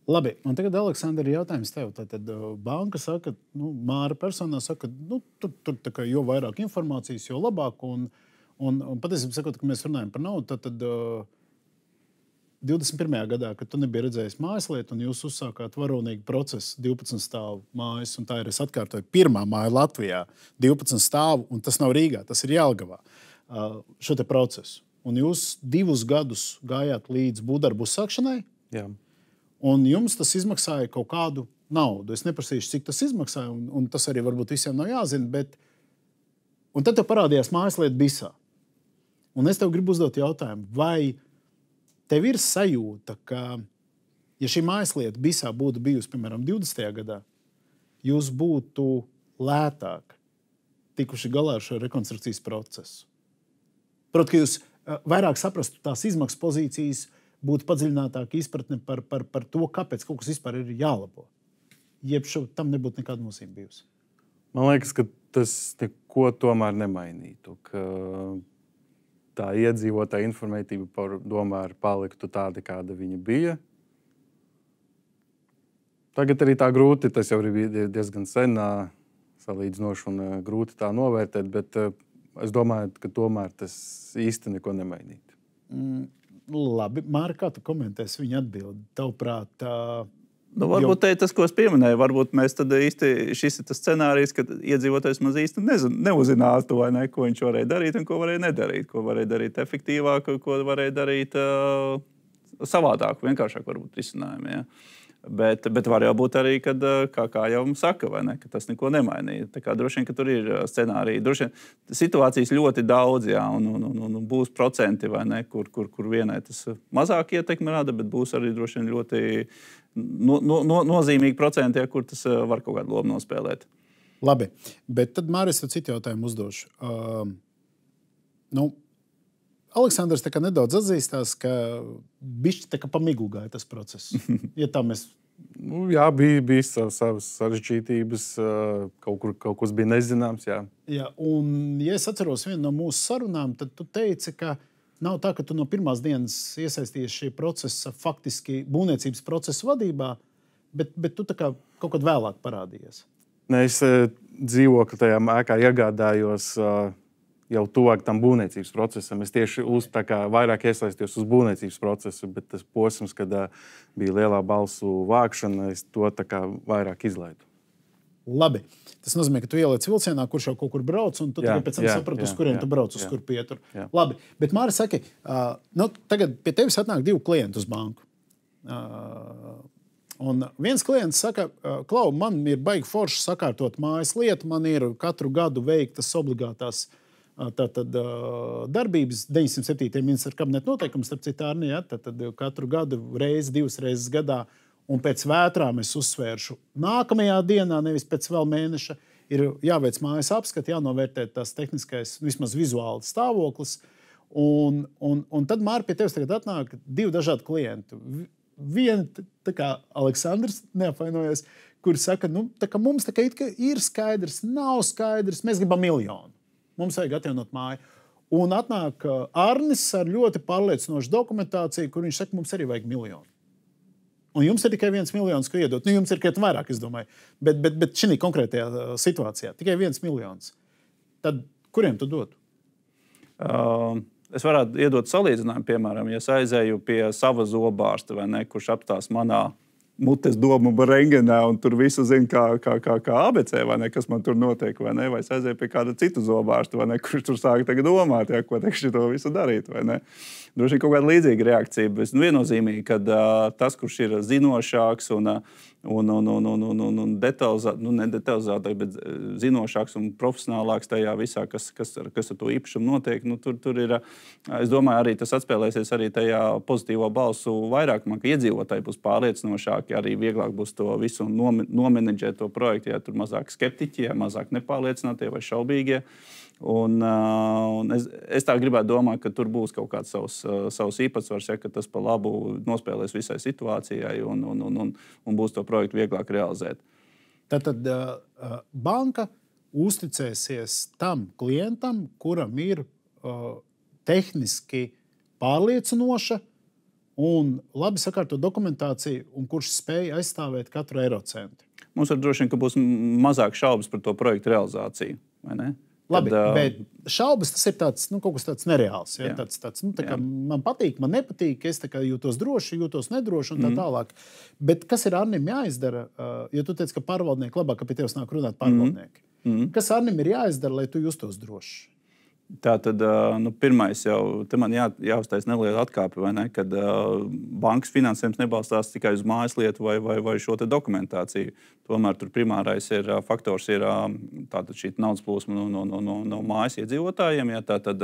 Labi, un tagad, Aleksandr, jautājums tev. Tad banka saka, Māra personā saka, tur jo vairāk informācijas, jo labāk. Un patiesībā sakot, ka mēs runājam par naudu, tad 21. gadā, kad tu nebija redzējis mājaslietu un jūs uzsākāt varonīgu procesu 12 stāvu mājas, un tā ir, es atkārtoju, pirmā māja Latvijā, 12 stāvu, un tas nav Rīgā, tas ir Jelgavā, šo te procesu. Un jūs 2 gadus gājāt līdz būvdarbu uzsākšanai? Jā. Un jums tas izmaksāja kaut kādu naudu. Es neprasīšu, cik tas izmaksāja, un tas arī varbūt visiem nav jāzina, bet... Un tad tev parādījās mājaslietu Bisā. Un es tev gribu uzdot jautājumu, vai tev ir sajūta, ka, ja šī mājaslietu Bisā būtu bijusi, piemēram, 20. gadā, jūs būtu lētāk tikuši galā ar šo rekonstrukcijas procesu? Protams, ka jūs vairāk saprastu tās izmaksas pozīcijas, būtu padziļinātāka izpratne par to, kāpēc kaut kas vispār ir jālabo. Jeb tam nebūtu nekāda nozīme bijusi. Man liekas, ka tas neko tomēr nemainītu. Ka tā iedzīvotāja informētība tomēr paliktu tāda, kāda viņa bija. Tagad arī tā grūti, tas jau bija diezgan sen salīdzinoši un grūti tā novērtēt, bet es domāju, ka tomēr tas īsti neko nemainītu. Labi, Māra, kā tu komentēsi viņa atbildi? Tavuprāt, varbūt tas, ko es pieminēju, varbūt mēs tad īsti, šis ir tas scenārijs, ka iedzīvotājs maz īsti neuzinās to, vai ne, ko viņš varēja darīt un ko varēja nedarīt, ko varēja darīt efektīvāk, ko varēja darīt savādāk, vienkāršāk varbūt risinājumi. Ja? Bet var jau būt arī, kad, kā jau saka, vai ne, ka tas neko nemainīja. Tā kā droši vien, ka tur ir scenāriji. Droši vien situācijas ļoti daudz, jā, un būs procenti, vai ne, kur vienai tas mazāk ietekmi rada, bet būs arī droši vien ļoti nozīmīgi procenti, ja, kur tas var kaut kādu lomu nospēlēt. Labi, bet tad Māris citu jautājumu uzdošu. Aleksandrs nedaudz atzīstās, ka bišķi tā kā pa miglu gāja tas process. Ja tā mēs... Jā, bija savas sarežģītības, kaut kas bija nezināms, jā. Jā, un ja es atceros vienu no mūsu sarunām, tad tu teici, ka nav tā, ka tu no pirmās dienas iesaistījies šī procesa, faktiski būvniecības procesa vadībā, bet tu tā kā kaut kad vēlāk parādījies. Ne, es dzīvokli tajā ēkā iegādājos jau tuvāk tam būvniecības procesam. Es tieši vairāk iesaistījos uz būvniecības procesu, bet tas posms, kad bija lielā balsu vākšana, es to vairāk izlaidu. Labi. Tas nozīmē, ka tu ieliec vilcienā, kurš jau kaut kur brauc, un tu pēc tam saprati, uz kuriem tu brauc, uz kur pietur. Jā. Labi, bet Māri saki, tagad pie tevis atnāk 2 klienti uz banku. Un viens klients saka, Klau, man ir baigi forši sakārtot mājas lietu, man ir katru gadu veiktas obligātās darbības 907. ministra kabineta noteikums, starp citu Arnijā, tad katru gadu reizi, 2 reizes gadā, un pēc vētrām es uzsvēršu nākamajā dienā, nevis pēc vēl mēneša, ir jāveic mājas apskati, jānovērtē tās tehniskais, vismaz vizuāli stāvoklis. Un tad, Māri, pie tevis tagad atnāk 2 dažādi klienti. Viena, tā kā Aleksandrs neapvainojas, kuri saka, mums ir skaidrs, nav skaidrs, mēs gribam 1 miljonu. Mums vajag atjaunot māju. Un atnāk Arnis ar ļoti pārliecinošu dokumentāciju, kur viņš saka, mums arī vajag 1 miljonu. Un jums ir tikai 1 miljons, ko iedot. Jums ir krietni vairāk, es domāju. Bet šī konkrētajā situācijā tikai 1 miljons. Tad kuriem tu dotu? Es varētu iedot salīdzinājumu, piemēram, ja es aizēju pie sava zobārsta, vai ne, kurš apstās manā mutes domu rengenā, un tur visu zina, kā ABC, vai ne, kas man tur notiek, vai ne, vai es aizēju pie kāda citu zobārsta, vai ne, kurš tur sāk tagad domāt, ja, ko teikšu to visu darīt, vai ne. Droši vien kaut kāda līdzīga reakcija, bet viennozīmīgi, kad tas, kurš ir zinošāks un detalizētāk, bet zinošāks un profesionālāks tajā visā, kas ar to īpašumu notiek, tur ir, es domāju, arī tas atspēlēsies arī tajā pozitīvo balsu vairākumā, ka iedzīvotāji būs pārliecinošāki, arī vieglāk būs to visu nomenedžēt to projektu, ja tur mazāk skeptiķi, ja mazāk nepārliecinātie vai šaubīgie. Un es tā gribētu domāt, ka tur būs kaut kāds savs īpatsvars, ja, ka tas pa labu nospēlēs visai situācijai un būs to projektu vieglāk realizēt. Tātad banka uzticēsies tam klientam, kuram ir tehniski pārliecinoša un labi sakārtot dokumentāciju, un kurš spēj aizstāvēt katru eiro centu. Mums var droši vien, ka būs mazāk šaubas par to projektu realizāciju, vai ne? Labi, bet šaubas tas ir tāds, kaut kas tāds nereāls. Ja? Tāds, tā kā man patīk, man nepatīk, es tā kā jūtos droši, jūtos nedroši un tā tālāk. Bet kas ir Arnim jāizdara? Jo tu teici, ka pārvaldnieki labāk, ka pie tevis nāk runāt pārvaldnieki. Kas Arnim ir jāizdara, lai tu justos droši? Tā tad pirmais jau te man jāuztais neliela atkāpe, vai ne, kad bankas finansējums nebalstās tikai uz mājaslietu vai šo te dokumentāciju. Tomēr tur primārais faktors ir tātad šī naudas plūsma no mājas iedzīvotājiem, ja, tātad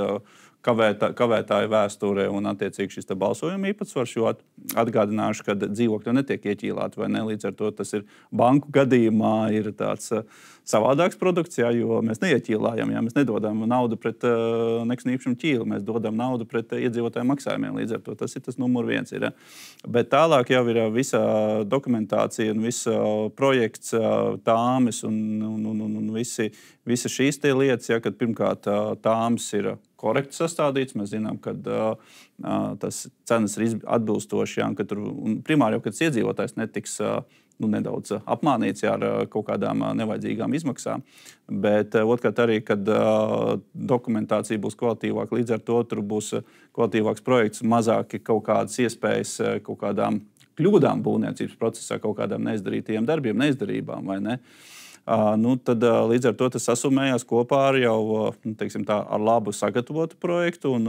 kavētāja vēsture un attiecīgi šis te balsojuma īpatsvars, jo atgādināšu, ka dzīvokļi netiek ieķīlāti, vai ne, līdz ar to tas ir banku gadījumā ir tāds savādāks produkts, ja, jo mēs neieķīlājam, ja, mēs nedodam naudu pret nekustamā īpašuma ķīli, mēs dodam naudu pret iedzīvotāju maksājumiem, līdz ar to tas ir tas numur 1. Ja. Bet tālāk jau ir visa dokumentācija un visa projekts, tāmes un visa šīs tie lietas, ja, kad pirmkārt tāmes ir korekti sastādīts. Mēs zinām, ka tas cenas ir atbilstoši, ja, ka tur primāri jau, kad iedzīvotājs netiks nedaudz apmānīts ar kaut kādām nevajadzīgām izmaksām. Bet otrkārt arī, kad dokumentācija būs kvalitīvāka, līdz ar to tur būs kvalitīvāks projekts, mazāki kaut kādas iespējas kaut kādām kļūdām būvniecības procesā, kaut kādām neizdarītajiem darbiem, neizdarībām, vai ne? Tad līdz ar to tas sasumējās kopā ar jau, teiksim tā, ar labu sagatavotu projektu un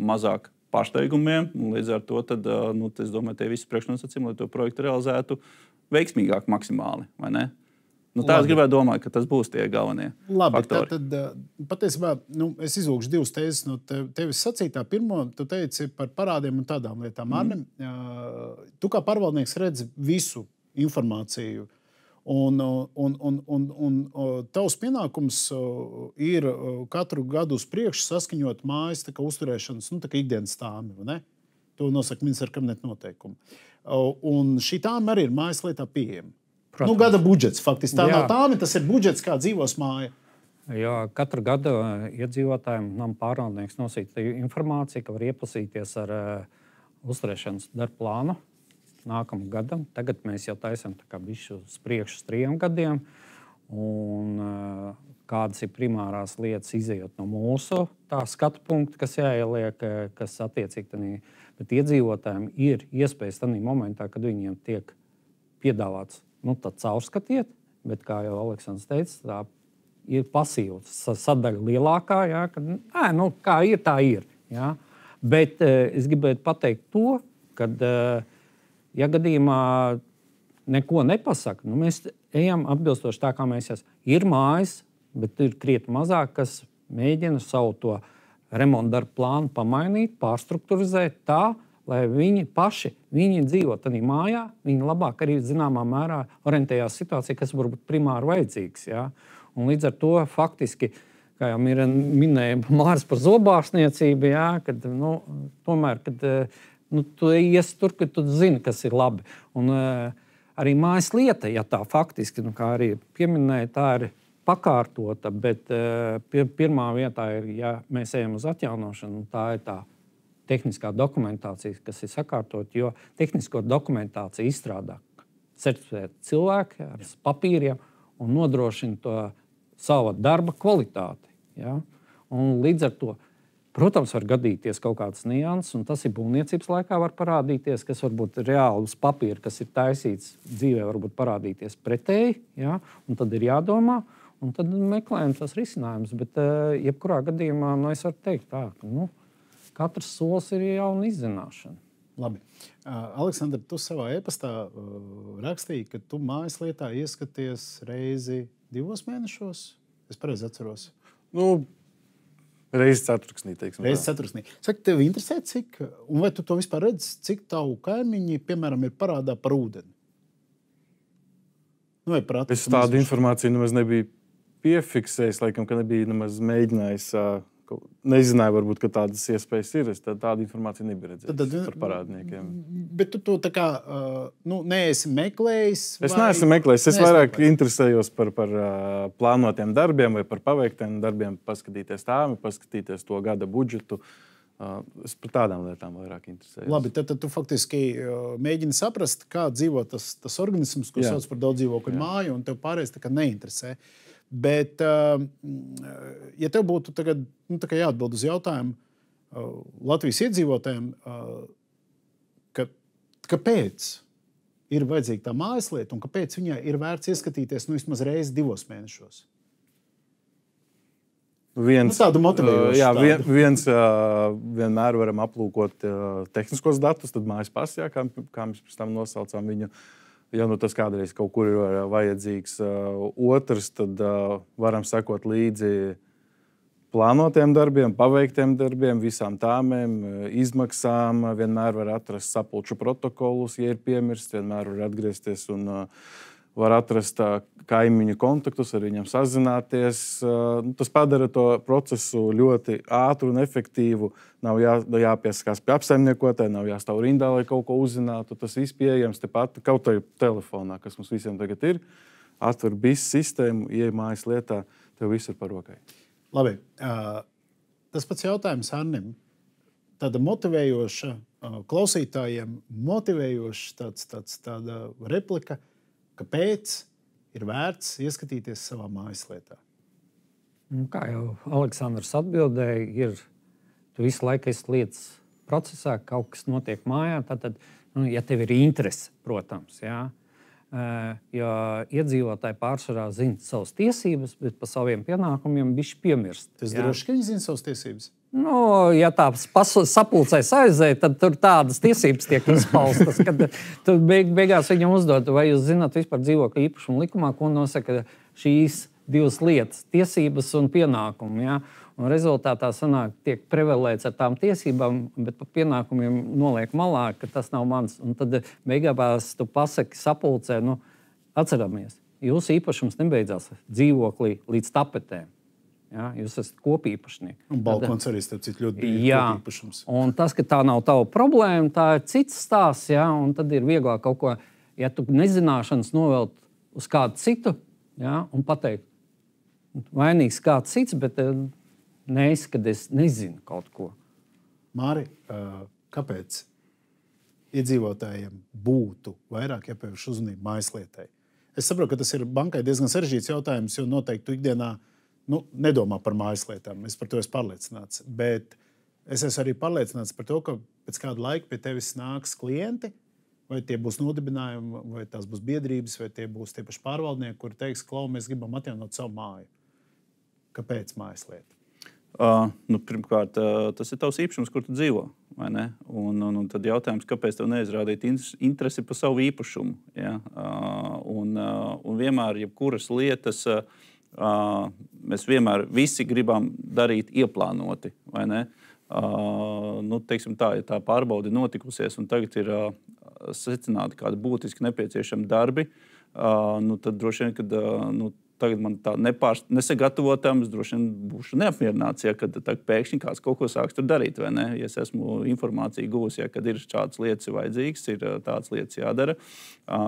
mazāk pārsteigumiem. Līdz ar to tad, es domāju, tie visi priekšnosacījumi, lai to projektu realizētu veiksmīgāk maksimāli, vai ne? Tā es gribētu domāt, ka tas būs tie galvenie faktori. Tad patiesībā es izlūkšu 2 tēzes no tevis sacītā. Pirmo, tu teici par parādiem un tādām lietām. Arnim, tu kā pārvaldnieks redzi visu informāciju. Un tavs pienākums ir katru gadu uz priekšu saskaņot mājas uzturēšanas ikdienas tāmi. To nosaka ministra kabineta noteikumi. Un šī tāma arī ir mājas lietā pieejama. Gada budžets faktiski. Tā nav tāma, tas ir budžets, kā dzīvos māja. Jo katru gadu iedzīvotājiem nama pārvaldnieks nosūta informāciju, ka var iepazīties ar uzturēšanas darbu plānu nākamam gadam. Tagad mēs jau taisam bišķi uz priekšu 3 gadiem. Un kādas ir primārās lietas izejot no mūsu tā skatu punkta, kas jāieliek, kas attiecīgi bet iedzīvotājiem ir iespējas tādā momentā, kad viņiem tiek piedāvāts, tad caurskatiet, bet kā jau Aleksandrs teica, tā ir pasīva sadaļa lielākā, ja, kad, kā ir, tā ir. Ja. Bet es gribētu pateikt to, ka ja gadījumā neko nepasaka, mēs ejam atbilstoši tā, kā mēs esam. Ir mājas, bet ir krietni mazāk, kas mēģina savu to remontu darbu plānu pamainīt, pārstrukturizēt tā, lai viņi paši dzīvo tādā mājā, viņi labāk arī zināmā mērā orientējās situācijā, kas varbūt primāri vajadzīgs. Ja? Un līdz ar to faktiski, kā jau minēja Māris par zobārstniecību, ja? Kad, tomēr, kad tu iesi tur, kad tu zini, kas ir labi. Un arī mājas lieta, ja tā faktiski, kā arī pieminēja, tā ir pakārtota, bet pirmā vietā ir, ja mēs ejam uz atjaunošanu, tā ir tā tehniskā dokumentācija, kas ir sakārtot, jo tehnisko dokumentāciju izstrādā certificēti cilvēki ar papīriem un nodrošina to savu darba kvalitāti. Ja? Un līdz ar to, protams, var gadīties kaut kādas nianses, un tas ir būvniecības laikā var parādīties, kas varbūt reāli uz papīra, kas ir taisīts dzīvē, varbūt parādīties pretēji, ja? Un tad ir jādomā, un tad meklējam tas risinājums. Bet jebkurā gadījumā, es varu teikt tā, ka, katrs solis ir jauna izzināšana. Labi. Aleksandr, tu savā e-pastā rakstīji, ka tu mājas lietā ieskaties reizi 2 mēnešos. Es pareizi atceros. Reizi ceturksnī, teiksim. Reizi ceturksnī. Saka, tev interesē, cik, un vai tu to vispār redzi, cik tavu kaimiņi, piemēram, ir parādā par ūdeni? Es tādu informāciju nemaz nebiju piefiksējis, laikam, ka nebija nemaz mēģinājis. Nezināju, varbūt, ka tādas iespējas ir. Tāda informācija nebija redzēta par parādniekiem. Bet tu tā kā neesi meklējis? Es neesmu meklējis. Es vairāk interesējos par plānotiem darbiem vai par paveiktiem darbiem, paskatīties tām, paskatīties to gada budžetu. Es par tādām lietām vairāk interesējos. Labi, tad tu faktiski mēģini saprast, kā dzīvo tas organisms, ko sauc par daudzdzīvokļu māju, un tev pārējais tā kā neinteresē. Bet, ja tev būtu tagad, jāatbild uz jautājumu Latvijas iedzīvotājiem, kāpēc ir vajadzīga tā mājaslieta un kāpēc viņai ir vērts ieskatīties vismaz reizi 2 mēnešos? Tādu motivējošu. Vienmēr varam aplūkot tehniskos datus, tad mājas pasjā, kā mēs pēc tam nosaucām viņu. Ja tas kādreiz kaut kur ir vajadzīgs. Otrs, tad varam sekot līdzi plānotiem darbiem, paveiktiem darbiem, visām tāmēm, izmaksām. Vienmēr var atrast sapulču protokolus, ja ir piemirsts, vienmēr var atgriezties un var atrast kaimiņu kontaktus, ar viņiem sazināties. Tas padara to procesu ļoti ātru un efektīvu. Nav jāpiesakās pie apsaimniekotāja, nav jāstāv rindā, lai kaut ko uzzinātu. Tas viss pieejams tepat, kaut arī telefonā, kas mums visiem tagad ir. Atver BIS sistēmu, ieej mājas lietā, tev viss ir par rokai. Labi. Tas pats jautājums Arnim. Tāda motivējoša klausītājiem, motivējoša tāda replika, kāpēc ir vērts ieskatīties savā mājaslietā? Kā jau Aleksandrs atbildēja, tu visu laiku esi lietas procesā, kaut kas notiek mājā. Tad, ja tev ir interese, protams, jo iedzīvotāji pārsvarā zina savas tiesības, bet par saviem pienākumiem bišķi piemirst. Tas droši, ka viņi zina savas tiesības? Ja tā sapulcēs aizēja, tad tur tādas tiesības tiek izpaustas, kad tu beigās viņam uzdod, vai jūs zināt vispār dzīvokļu īpašumu likumā, ko nosaka šīs 2 lietas - tiesības un pienākumi. Ja? Un rezultātā tiek prevalēts ar tām tiesībām, bet par pienākumiem noliek malā, ka tas nav mans. Un tad beigās tu pasaki sapulcē, atceramies, jūsu īpašums nebeidzās dzīvoklī līdz tapetēm. Ja, jūs esat kopīpašnieki. Un balkons arī ļoti kopīpašums. Un tas, ka tā nav tava problēma, tā ir cits stāsts. Ja, un tad ir vieglāk kaut ko, ja tu nezināšanas novelt uz kādu citu, ja, un pateikt, vainīgs kāds cits, bet neesi, kad es nezinu kaut ko. Māri, kāpēc iedzīvotājiem būtu vairāk jāpievērš uzmanība mājaslietai? Es saprotu, ka tas ir bankai diezgan sarežģīts jautājums, jo noteikti tu ikdienā nedomā par mājaslietām. Es par to esmu pārliecināts. Bet es esmu arī pārliecināts par to, ka pēc kāda laika pie tevis nāks klienti, vai tie būs nodibinājumi, vai tās būs biedrības, vai tie būs tie paši pārvaldnieki, kuri teiks, klau, mēs gribam atjaunot savu māju. Kāpēc mājaslieta? Pirmkārt, tas ir tavs īpašums, kur tu dzīvo. Un tad jautājums, kāpēc tev neizrādīt interesi par savu īpašumu? Ja? Un vienmēr, jebkuras lietas, mēs vienmēr visi gribam darīt ieplānoti. Teiksim tā, ja tā pārbaude notikusies un tagad ir secināti kādi būtiski nepieciešami darbi, tad droši vien, kad tagad man tā nesagatavotam, es droši vien būšu neapmierināts, ja kad pēkšņi kāds kaut ko sāks tur darīt, vai ne? Ja es esmu informāciju gūs, ja kad ir šādas lietas vajadzīgas, ir tādas lietas jādara,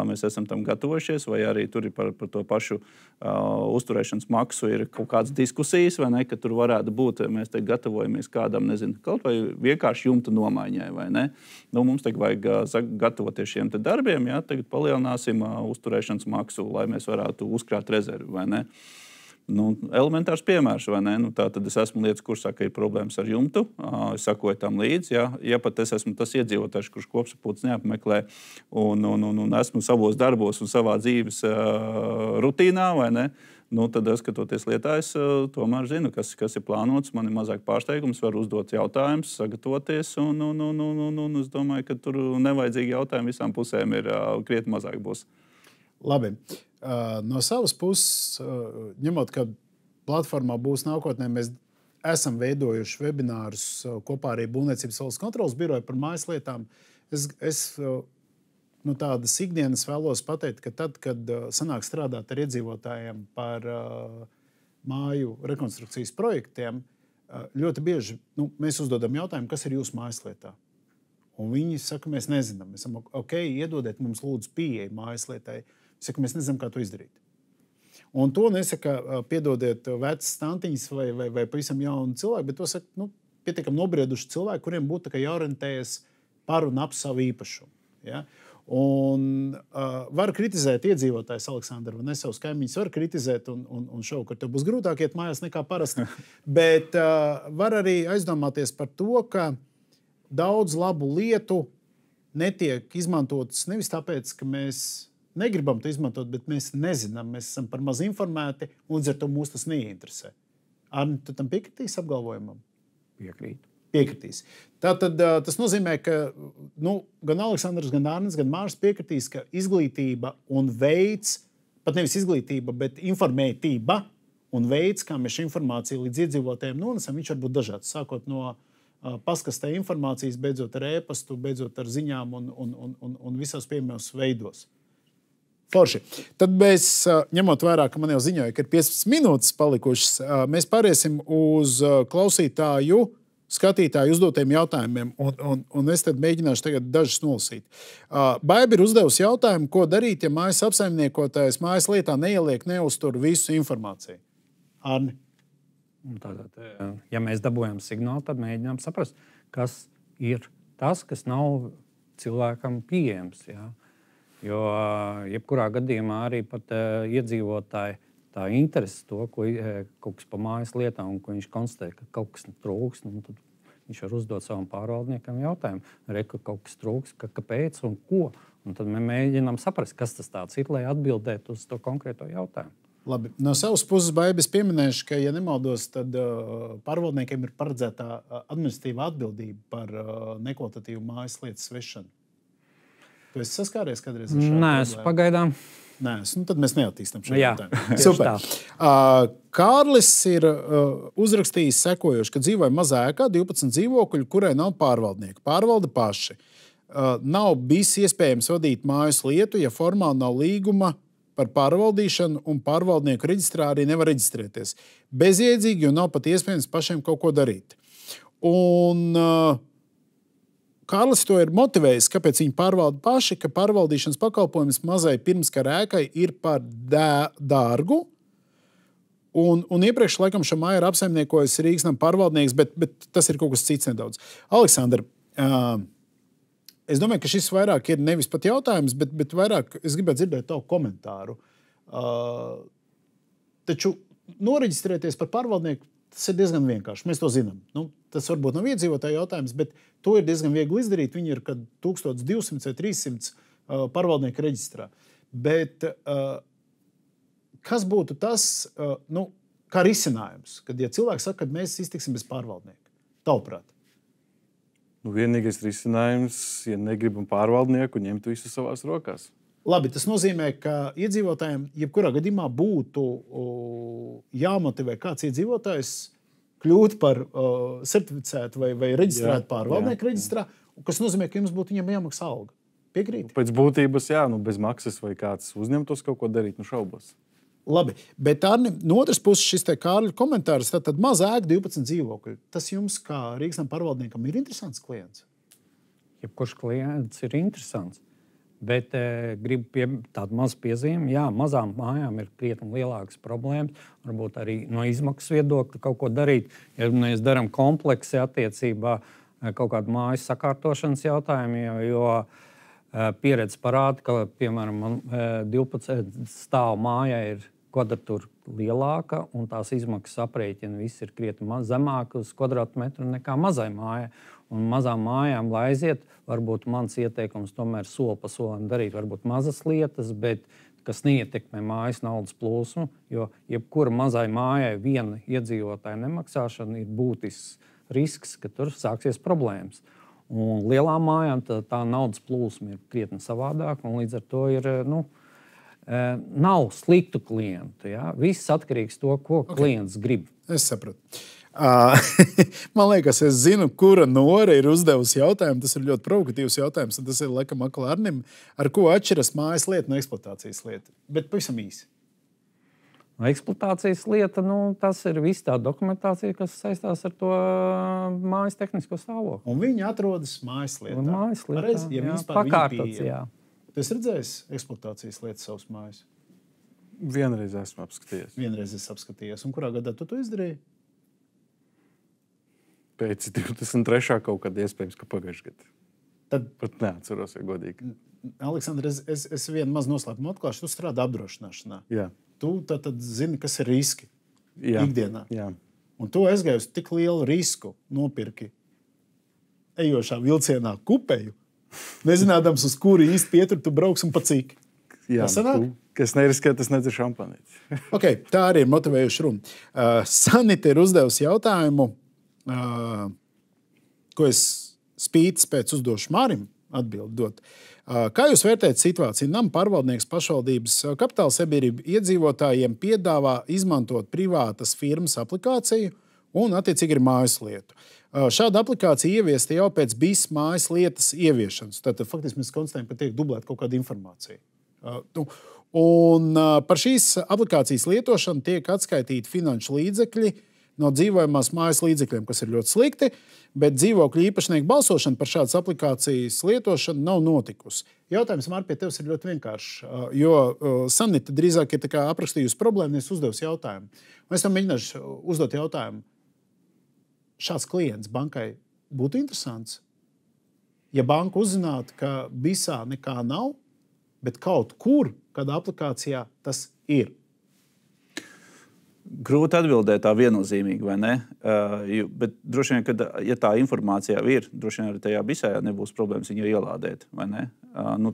mēs esam tam gatavojušies, vai arī tur ir par to pašu uzturēšanas maksu ir kaut kādas diskusijas, vai ne, ka tur varētu būt, mēs te gatavojamies kādam, nezinu, kaut vai vienkārši jumta nomaiņai, vai ne? Mums tagad vajag gatavoties šiem te darbiem, ja, tagad palielināsim uzturēšanas maksu, lai mēs varētu uzkrāt rezervi. Elementārs piemērs, vai ne? Tad es esmu lietas kursā, ka ir problēmas ar jumtu. Es sakoju tam līdzi. Ja pat es esmu tas iedzīvotājs, kurš kopsapulces neapmeklē un esmu savos darbos un savā dzīves rutīnā, vai ne? Tad, skatoties lietā, es tomēr zinu, kas ir plānots. Man ir mazāk pārsteigums, var uzdot jautājumus, sagatavoties. Un es domāju, ka tur nevajadzīgi jautājumi visām pusēm ir krietni mazāk būs. Labi. No savas puses, ņemot, ka platformā būs nākotnē, mēs esam veidojuši webinārus kopā arī Būvniecības valsts kontroles biroja par mājaslietām. Es tādas ikdienas vēlos pateikt, ka tad, kad sanāk strādāt ar iedzīvotājiem par māju rekonstrukcijas projektiem, ļoti bieži mēs uzdodam jautājumu, kas ir jūsu mājaslietā. Un viņi saka, mēs nezinām. Mēs sakām, ok, iedodiet mums lūdzu pieeju mājaslietai. Saka, mēs nezinām, kā to izdarīt. Un to nesaka, piedodiet vecas stantiņas vai pavisam jaunu cilvēku, bet to saka, pietiekami nobrieduši cilvēki, kuriem būtu jāorientējas par un ap savu īpašumu. Ja? Un var kritizēt iedzīvotājs, Aleksandrs, un es savus kaimiņus varu kritizēt, un šovakar tev būs grūtāk iet mājās nekā parasti. Bet var arī aizdomāties par to, ka daudz labu lietu netiek izmantotas nevis tāpēc, ka mēs negribam to izmantot, bet mēs nezinām, mēs esam par maz informēti, un līdz ar to mūs tas neinteresē. Arni, tu tam piekritīs apgalvojumam? Piekrīt. Piekritīs. Tātad tas nozīmē, ka gan Aleksandrs, gan Arnis, gan Māris piekritīs, ka izglītība un veids, pat nevis izglītība, bet informētība un veids, kā mēs šo informāciju līdz iedzīvotājiem nonesam, viņš var būt dažāds. Sākot no paskastē informācijas, beidzot ar e-pastu, beidzot ar ziņām un visos pieejamos veidos. Forši. Tad mēs, ņemot vērā, ka man jau ziņoja, ka ir 15 minūtes palikušas, mēs pāriesim uz klausītāju, skatītāju uzdotiem jautājumiem, un es tad mēģināšu tagad dažus nolasīt. Baiba ir uzdevusi jautājumu, ko darīt, ja mājas apsaimniekotājs mājas lietā neieliek, neuztur visu informāciju. Arni? Tātad, ja mēs dabūjam signālu, tad mēģinām saprast, kas ir tas, kas nav cilvēkam pieejams. Ja? Jo jebkurā gadījumā arī pat iedzīvotāji tā interese to, ko kaut kas pa mājas lietām, un ko viņš konstatē, ka kaut kas trūks, tad viņš var uzdot savam pārvaldniekam jautājumu, ka kaut kas trūks, kāpēc un ko. Un tad mēs mēģinām saprast, kas tas tāds ir, lai atbildētu uz to konkrēto jautājumu. Labi. No savas puses, Baiba, es pieminēšu, ka, ja nemaldos, tad pārvaldniekiem ir paredzēta administratīva atbildība par nekvalitatīvu mājas lietas vešanu. Tu esi saskāries kādreiz ar šādu? Nē, pagaidām. Nē, tad mēs neattīstam šo jautājumu. Super. Kārlis ir uzrakstījis sekojoši, ka dzīvoja mazā ēkā 12 dzīvokļu, kurai nav pārvaldnieku. Pārvalda paši. Nav bijis iespējams vadīt mājas lietu, ja formāli nav līguma par pārvaldīšanu, un pārvaldnieku reģistrā arī nevar reģistrēties. Bezjēdzīgi, jo nav pat iespējams pašiem kaut ko darīt. Un Kārlis to ir motivējis, kāpēc viņi pārvalda paši, ka pārvaldīšanas pakalpojums mazai pirmskara ēkai ir par dārgu. Un iepriekš, laikam, šo māju ir apsaimniekojis Rīgas nama pārvaldnieks, bet tas ir kaut kas cits nedaudz. Aleksandr, es domāju, ka šis vairāk ir nevis pat jautājums, bet vairāk es gribētu dzirdēt tavu komentāru. Taču noreģistrēties par pārvaldnieku, tas ir diezgan vienkārši. Mēs to zinām. Tas varbūt nav iedzīvotāju jautājums, bet to ir diezgan viegli izdarīt. Viņi ir 1200 vai 300 pārvaldnieku reģistrā. Bet kas būtu tas, kā risinājums, kad ja cilvēks saka, ka mēs iztiksim bez pārvaldnieka? Tavuprāt? Vienīgais risinājums, ja negribam pārvaldnieku, ņemt visu savās rokās. Labi, tas nozīmē, ka iedzīvotājiem jebkurā gadījumā būtu jāmotivē kāds iedzīvotājs kļūt par certificētu vai reģistrētu pārvaldnieku reģistrā, kas nozīmē, ka jums būtu viņam jāmaksā alga. Piekrīt? Pēc būtības, jā, bez maksas vai kāds uzņemtos kaut ko darīt, šaubos. Labi, bet Arni, no otras puses šis te Kārļa komentārs, tad maza ēka 12 dzīvokļi. Tas jums, kā Rīgas nama pārvaldniekam, ir interesants klients? Jebkurš klients ir interesants. Bet gribu tādu mazu piezīmi. Jā, mazām mājām ir krietni lielākas problēmas. Varbūt arī no izmaksu viedokļa kaut ko darīt. Ja mēs darām kompleksi attiecībā kaut kādu mājas sakārtošanas jautājumu, jo pieredze parāda, ka, piemēram, 12 stāvu mājā ir kvadratūra lielāka, un tās izmaksas aprēķina viss ir krietni zemāka uz kvadrātmetru nekā mazai mājai. Un mazām mājām, lai aiziet, varbūt mans ieteikums tomēr soli pa solim darīt varbūt mazas lietas, bet kas neietekmē mājas naudas plūsmu, jo jebkura mazai mājai viena iedzīvotāja nemaksāšana ir būtisks risks, ka tur sāksies problēmas. Un lielām mājām tā naudas plūsma ir krietni savādāka, un līdz ar to ir, nav sliktu klientu. Ja? Viss atkarīgs to, ko klients grib. Es sapratu. Man liekas, es zinu, kura Nora ir uzdevusi jautājumu. Tas ir ļoti provokatīvs jautājums, un tas ir laikam akla Arnim. Ar ko atšķiras mājas lieta no eksploatācijas lieta? Bet pavisam īsi. Eksploatācijas lieta, tas ir viss tā dokumentācija, kas saistās ar to mājas tehnisko stāvokli. Un viņi atrodas mājas lietā. Pareizi, ja jā, pakārtots, jā. Tu esi redzējis eksploatācijas lietas savas mājas? Vienreiz esmu apskatījies. Vienreiz es apskatījos. Un kurā gadā tu to izdarīji? Pēc 23. kaut kad iespējams, ka pagājušajā gadā. Tad Pat neatceros, ja godīgi. Aleksandr, es vienu mazu noslēpumu atklāšu. Tu strādā apdrošināšanā. Jā. Tu tad zini, kas ir riski ikdienā. Jā. Un tu aizgāji uz tik lielu risku, nopirki ejošā vilcienā kupeju, nezinādams, uz kuru īsti pieturi tu brauks un pa cik. Jā, kas neriskē, tas nedzer šampanīti. Okay, tā arī ir motivējuša runa. Sanita ir uzdevusi jautājumu, ko es spītis pēc uzdošu Mārim atbildot. Kā jūs vērtējat situāciju? Nama pārvaldnieks pašvaldības kapitāla sabiedrība iedzīvotājiem piedāvā izmantot privātas firmas aplikāciju un, attiecīgi, ir mājas lietu. Šāda aplikācija ieviesta jau pēc BIS mājas lietas ieviešanas. Tātad, faktiski, mēs konstatējam, ka tiek dublēta kaut kāda informācija. Un par šīs aplikācijas lietošanu tiek atskaitīti finanšu līdzekļi no dzīvojamās mājas līdzekļiem, kas ir ļoti slikti, bet dzīvokļu īpašnieku balsošana par šādas aplikācijas lietošanu nav notikusi. Jautājums, Mār, pie tevis ir ļoti vienkāršs, jo Sanita drīzāk ir aprakstījusi problēmu, nevis uzdevusi jautājumu. Un es tam mēģināšu uzdot jautājumu. Šāds klients bankai būtu interesants, ja banka uzzinātu, ka BISā nekā nav, bet kaut kur, kādā aplikācijā tas ir. Grūti atbildēt tā viennozīmīgi, vai ne? Bet droši vien, kad, ja tā informācija ir, droši vien arī tajā BISā nebūs problēmas viņu ielādēt, vai ne?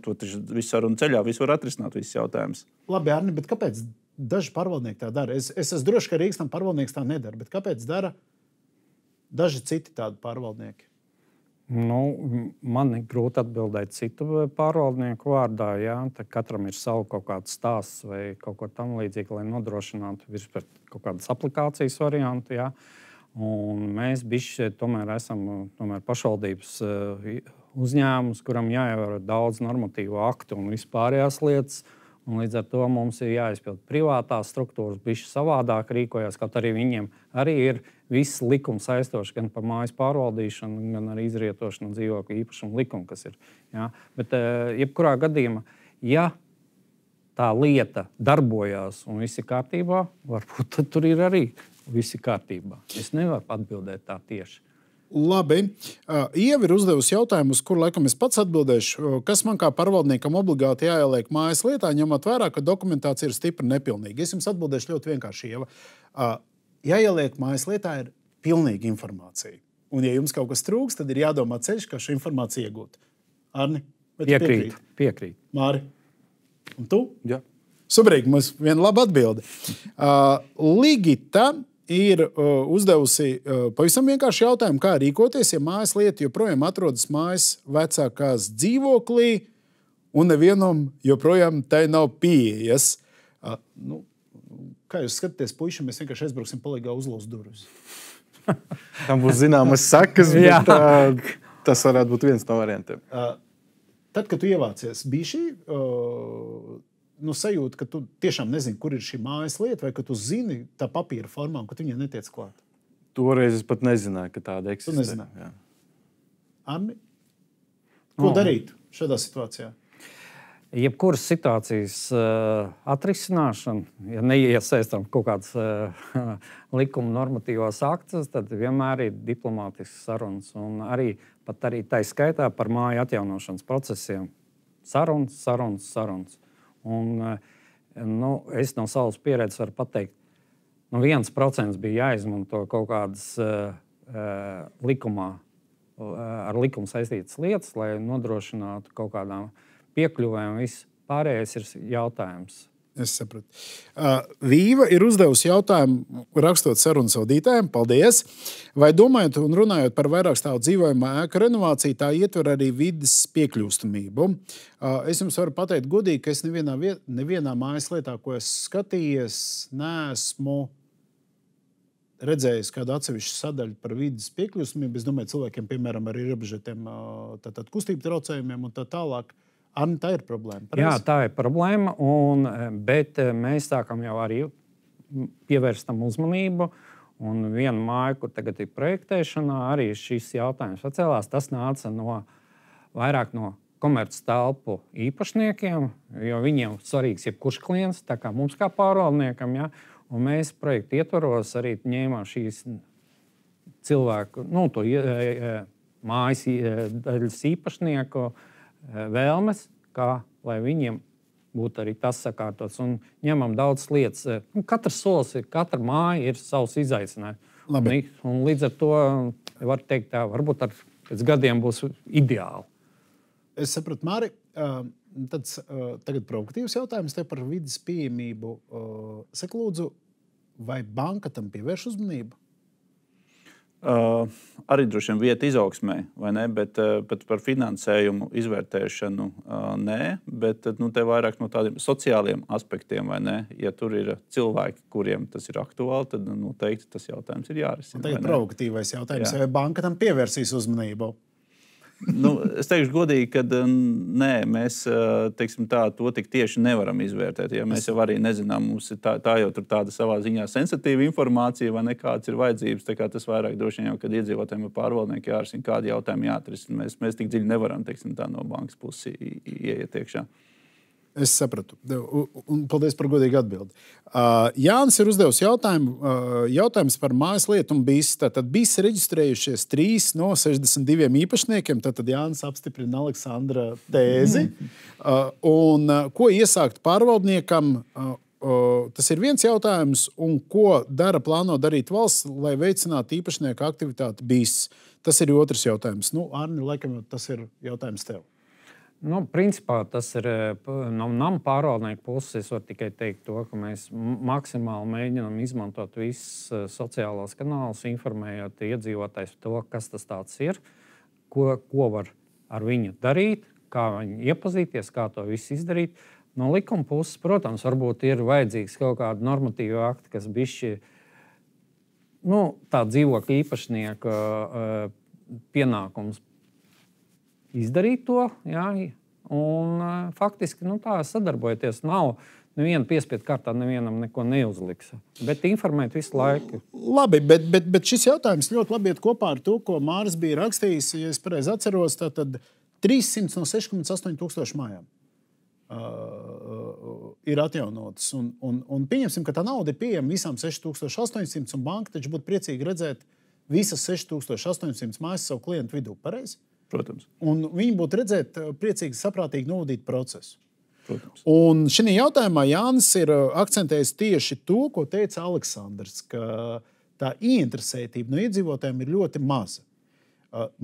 To viss sarunu ceļā, viss var atrisināt, viss jautājums. Labi, Arni, bet kāpēc daži pārvaldnieki tā dara? Es esmu droši, ka Rīgas tam pārvaldnieks tā nedara, bet kāpēc dara daži citi tādi pārvaldnieki? Man ir grūti atbildēt citu pārvaldnieku vārdā. Jā. Katram ir savu kaut kāds stāsts vai kaut ko tam līdzīgu, lai nodrošinātu vispār kaut kādas aplikācijas variantu. Jā. Un mēs tomēr esam pašvaldības uzņēmums, kuram jāievēro daudz normatīvu aktu un vispārējās lietas. Un līdz ar to mums ir jāizpild privātās struktūras, bišķi savādāk rīkojas, kaut arī viņiem arī ir viss likums saistoši gan par mājas pārvaldīšanu, gan arī izrietošanu dzīvokļu īpašumu likumu, kas ir. Jā. Bet jebkurā gadījumā, ja tā lieta darbojās un viss ir kārtībā, varbūt tad tur ir arī viss ir kārtībā. Es nevaru atbildēt tā tieši. Labi. Ieva ir uzdevusi jautājumu, uz kuru laikam es pats atbildēšu. Kas man kā pārvaldniekam obligāti jāieliek mājas lietā, ņemot vērā, ka dokumentācija ir stipri nepilnīga? Es jums atbildēšu ļoti vienkārši, Ieva. Jāieliek mājas lietā ir pilnīga informācija. Un, ja jums kaut kas trūks, tad ir jādomā ceļš, kā šo informāciju iegūt. Arni? Piekrīt. Māri? Un tu? Jā. Subrīgi, mums viena laba atbilde. Ligita ir uzdevusi pavisam vienkārši jautājumu, kā rīkoties, ja mājas lieta joprojām atrodas mājas vecākās dzīvoklī un nevienam joprojām tai nav pieejas. Kā jūs skatāties, puiši, mēs vienkārši aizbrauksim palīgā uzlauz durvis. Tam būs zināmas sekas, bet tas varētu būt viens no variantiem. Tad, kad tu ievācies, bija šī sajūta, ka tu tiešām nezini, kur ir šī mājas lieta, vai ka tu zini tā papīra formām, ka tu viņai netiec klāt? Toreiz es pat nezināju, ka tāda eksistē. Tu nezināji? Arni? Ko darīt šādā situācijā? Jebkuras situācijas atrisināšana, ja neiesaistām kaut kādas likuma normatīvās aktus, tad vienmēr ir diplomātisks sarunas. Un arī tā skaitā par māju atjaunošanas procesiem. Sarunas. Un, es no savas pieredzes varu pateikt, 1% bija jāizmanto kaut kādas ar likumu saistītas lietas, lai nodrošinātu kaut kādām piekļuvēm. Viss pārējais ir jautājums. Es sapratu. Vīva ir uzdevusi jautājumu, rakstot sarunas vadītājiem. Paldies! Vai domājot un runājot par vairāk stāvu dzīvojamā ēku renovāciju, tā ietver arī vides piekļūstamību? Es jums varu pateikt godīgi, ka es nevienā mājas lietā, ko es skatījies, neesmu redzējis kādu atsevišķu sadaļu par vides piekļūstamību. Es domāju, cilvēkiem, piemēram, ar ierobežotiem kustību traucējumiem un tā tālāk. Arni, tā ir problēma. Pareizi? Jā, tā ir problēma, bet mēs sākam jau arī pievērst tam uzmanību. Un viena māja, kur tagad ir projektēšanā, arī šis jautājums pacēlās. Tas nāca vairāk no komerc telpu īpašniekiem, jo viņiem svarīgs jebkurš klients, tā kā mums kā pārvaldniekam. Ja? Un mēs projekta ietvaros arī ņēmām šīs cilvēku, to mājas daļas īpašnieku vēlmes, lai viņiem būtu arī tas sakārtots. Un ņemam daudz lietas. Katrs solis, katra māja ir savs izaicinājums. Un līdz ar to var teikt, tā, varbūt pēc gadiem būs ideāli. Es sapratu, Māri, tagad provokatīvs jautājums te par vides pieejamību. Saka, lūdzu, vai banka tam pievērš uzmanību? Arī droši vien vieta izaugsmē, vai ne? Bet par finansējumu izvērtēšanu nē, bet te vairāk no tādiem sociāliem aspektiem, vai ne? Ja tur ir cilvēki, kuriem tas ir aktuāli, tad noteikti tas jautājums ir jārisina. Tagad provokatīvais jautājums, vai banka tam pievērsīs uzmanību? Es teikšu godīgi, ka nē, mēs to tik tieši nevaram izvērtēt. Ja mēs jau arī nezinām, mums ir tā jau tur tāda savā ziņā sensitīva informācija, vai nekāds ir vajadzības. Tā kā tas vairāk droši vien jau, kad iedzīvotājiem ir pārvaldnieki jārisina, kādi jautājumi jāatrisina. Mēs tik dziļi nevaram no bankas puses ieiet iekšā. Es sapratu. Un paldies par godīgu atbildi. Jānis ir uzdevis jautājums par mājas lietu un BIS. Tātad BIS reģistrējušies 3 no 62 īpašniekiem. Tātad Jānis apstiprina Aleksandra tēzi. Un ko iesākt pārvaldniekam? Tas ir viens jautājums. Un ko plāno darīt valsts, lai veicinātu īpašnieku aktivitāti BIS? Tas ir otrs jautājums. Arni, laikam, tas ir jautājums tev. Principā tas ir no nama pārvaldnieku puses. Es varu tikai teikt to, ka mēs maksimāli mēģinām izmantot visus sociālos kanālus, informējot iedzīvotājus par to, kas tas tāds ir, ko var ar viņu darīt, kā viņu iepazīties, kā to visu izdarīt. No likuma puses, protams, varbūt ir vajadzīgs kaut kāda normatīva akta, kas bišķi tā dzīvokļa īpašnieka pienākums izdarīt to, jā, un faktiski tā sadarbojoties nav neviena piespiedu kārtā, nevienam neko neuzliks. Bet informēt visu laiku. Labi, bet šis jautājums ļoti labi iet kopā ar to, ko Māris bija rakstījis. Ja es pareizi atceros, tad 300 no 6,8 tūkstošu mājām ir atjaunotas. Un pieņemsim, ka tā nauda ir pieejama visām 6,800, un banka taču būtu priecīgi redzēt visas 6,800 mājas savu klientu vidū. Pareizi? Protams. Un viņi būtu redzēt priecīgi, saprātīgi novadīt procesu. Protams. Un šajā jautājumā Jānis ir akcentējis tieši to, ko teica Aleksandrs, ka tā ieinteresētība no iedzīvotājiem ir ļoti maza.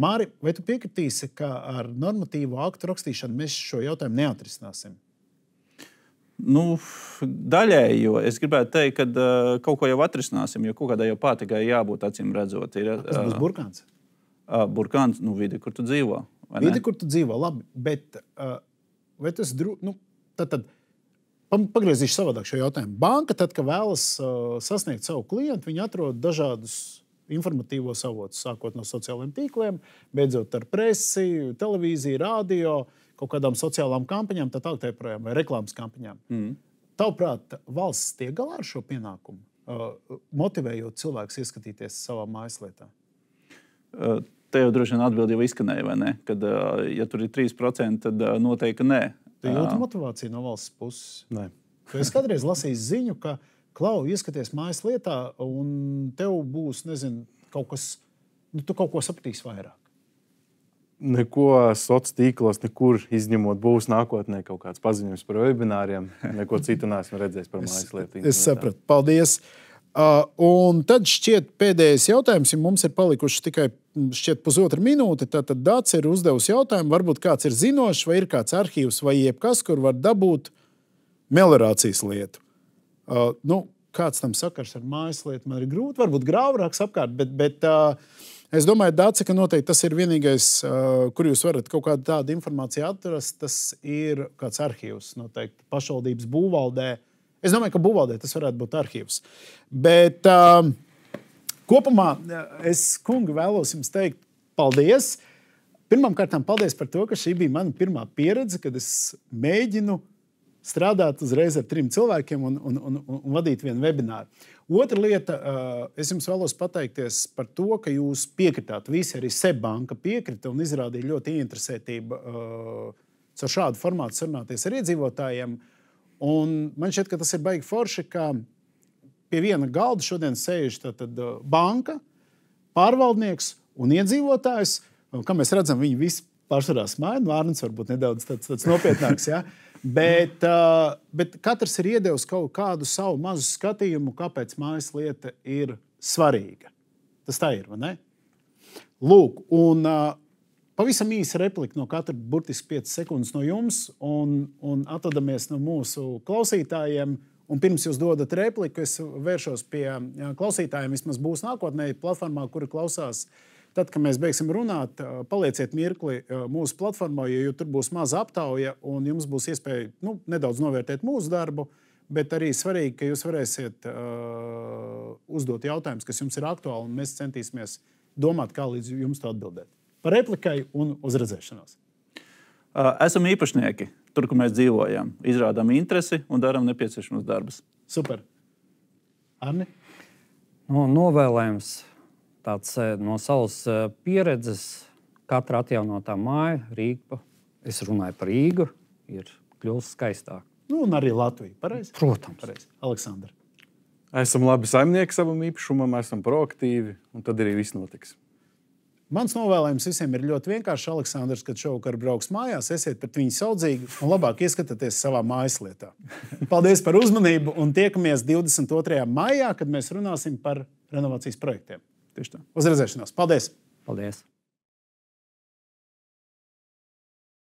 Māri, vai tu piekritīsi, ka ar normatīvo aktu rakstīšanu mēs šo jautājumu neatrisināsim? Daļēji, jo es gribētu teikt, ka kaut ko jau atrisināsim, jo kaut kādai jau pārtikai jābūt acīm redzot. Tas būs burkāns? Burkāns, vidi, kur tu dzīvo. Vidi, kur tu dzīvo, labi. Bet vai tas tad pagriezīšu savādāk šo jautājumu. Banka, tad, kad vēlas sasniegt savu klientu, viņi atrod dažādus informatīvos avotus, sākot no sociālajiem tīkliem, beidzot ar presi, televīziju, radio, kaut kādām sociālām kampaņām, vai reklāmas kampaņām. Tavuprāt, valsts tiek galā ar šo pienākumu, motivējot cilvēkus ieskatīties savā mājaslietā? Te jau droši vien atbildi jau izskanēja, vai ne? Kad, ja tur ir 3%, tad noteikti nē. Tu jūti motivāciju no valsts puses? Nē. Tu esi kādreiz lasījis ziņu, ka Klau, ieskaties mājas lietā, un tev būs, kaut kas, tu kaut ko sapratīsi vairāk. Neko sociālos tīklos, nekur izņemot būs nākotnē kaut kāds paziņojums par webināriem. Neko citu neesmu redzējis par mājas lietu. Es sapratu. Paldies. Un tad šķiet pēdējais jautājums, ja mums ir palikuši tikai pusotra minūte, tad Dācis ir uzdevusi jautājumu, varbūt kāds ir zinošs, vai ir kāds arhīvs, vai jebkas, kur var dabūt meliorācijas lietu. Kāds tam sakars ar mājas lietu, man ir grūti, varbūt grāvrāks apkārt, bet es domāju, Dācis, ka noteikti tas ir vienīgais, kur jūs varat kaut kādu tādu informāciju atrast, tas ir kāds arhīvs, noteikti pašvaldības būvvaldē. Es domāju, ka būvvaldē tas varētu būt arhīvs. Bet kopumā es, kungi, vēlos jums teikt paldies. Pirmkārt, paldies par to, ka šī bija mana pirmā pieredze, kad es mēģinu strādāt uzreiz ar 3 cilvēkiem un vadīt vienu webināru. Otra lieta, es jums vēlos pateikties par to, ka jūs piekritāt. Visi arī SEB banka piekrita un izrādīja ļoti ieinteresētību ar šādu formātu sarunāties ar iedzīvotājiem. Un man šķiet, ka tas ir baigi forši, ka pie viena galda šodien sēž banka, pārvaldnieks un iedzīvotājs. Kā mēs redzam, viņi visi pārsvarā smaida. Vārns varbūt nedaudz tāds nopietnāks. Ja? Bet katrs ir iedevis kaut kādu savu mazu skatījumu, kāpēc mājas lieta ir svarīga. Tas tā ir, vai ne? Lūk, un pavisam īsa replika no katra, burtiski 5 sekundes no jums, un atvadamies no mūsu klausītājiem. Un pirms jūs dodat repliku, es vēršos pie klausītājiem. Vismaz būs nākotnē platformā, kura klausās. Tad, kad mēs beigsim runāt, palieciet mirkli mūsu platformā, jo tur būs maza aptauja, un jums būs iespēja nedaudz novērtēt mūsu darbu, bet arī svarīgi, ka jūs varēsiet uzdot jautājumus, kas jums ir aktuāli, un mēs centīsimies domāt, kā līdz jums to atbildēt. Par replikai un uz redzēšanos. Esam īpašnieki, tur, kur mēs dzīvojam. Izrādām interesi un darām nepieciešamos darbus. Super. Arni? Novēlējums. Tāds no savas pieredzes, katra atjaunotā māja, Rīga, es runāju par Rīgu, ir kļūst skaistāk. Un arī Latvija, pareizi? Protams. Pareizi. Aleksandra. Esam labi saimnieki savam īpašumam, esam proaktīvi, un tad arī viss notiks. Mans novēlējums visiem ir ļoti vienkārši. Aleksandrs, kad šovakar brauks mājās, esiet pret viņu saudzīgi un labāk ieskatieties savā mājaslietā. Paldies par uzmanību un tiekamies 22. maijā, kad mēs runāsim par renovācijas projektiem. Tieši tā. Uz redzēšanos. Paldies! Paldies!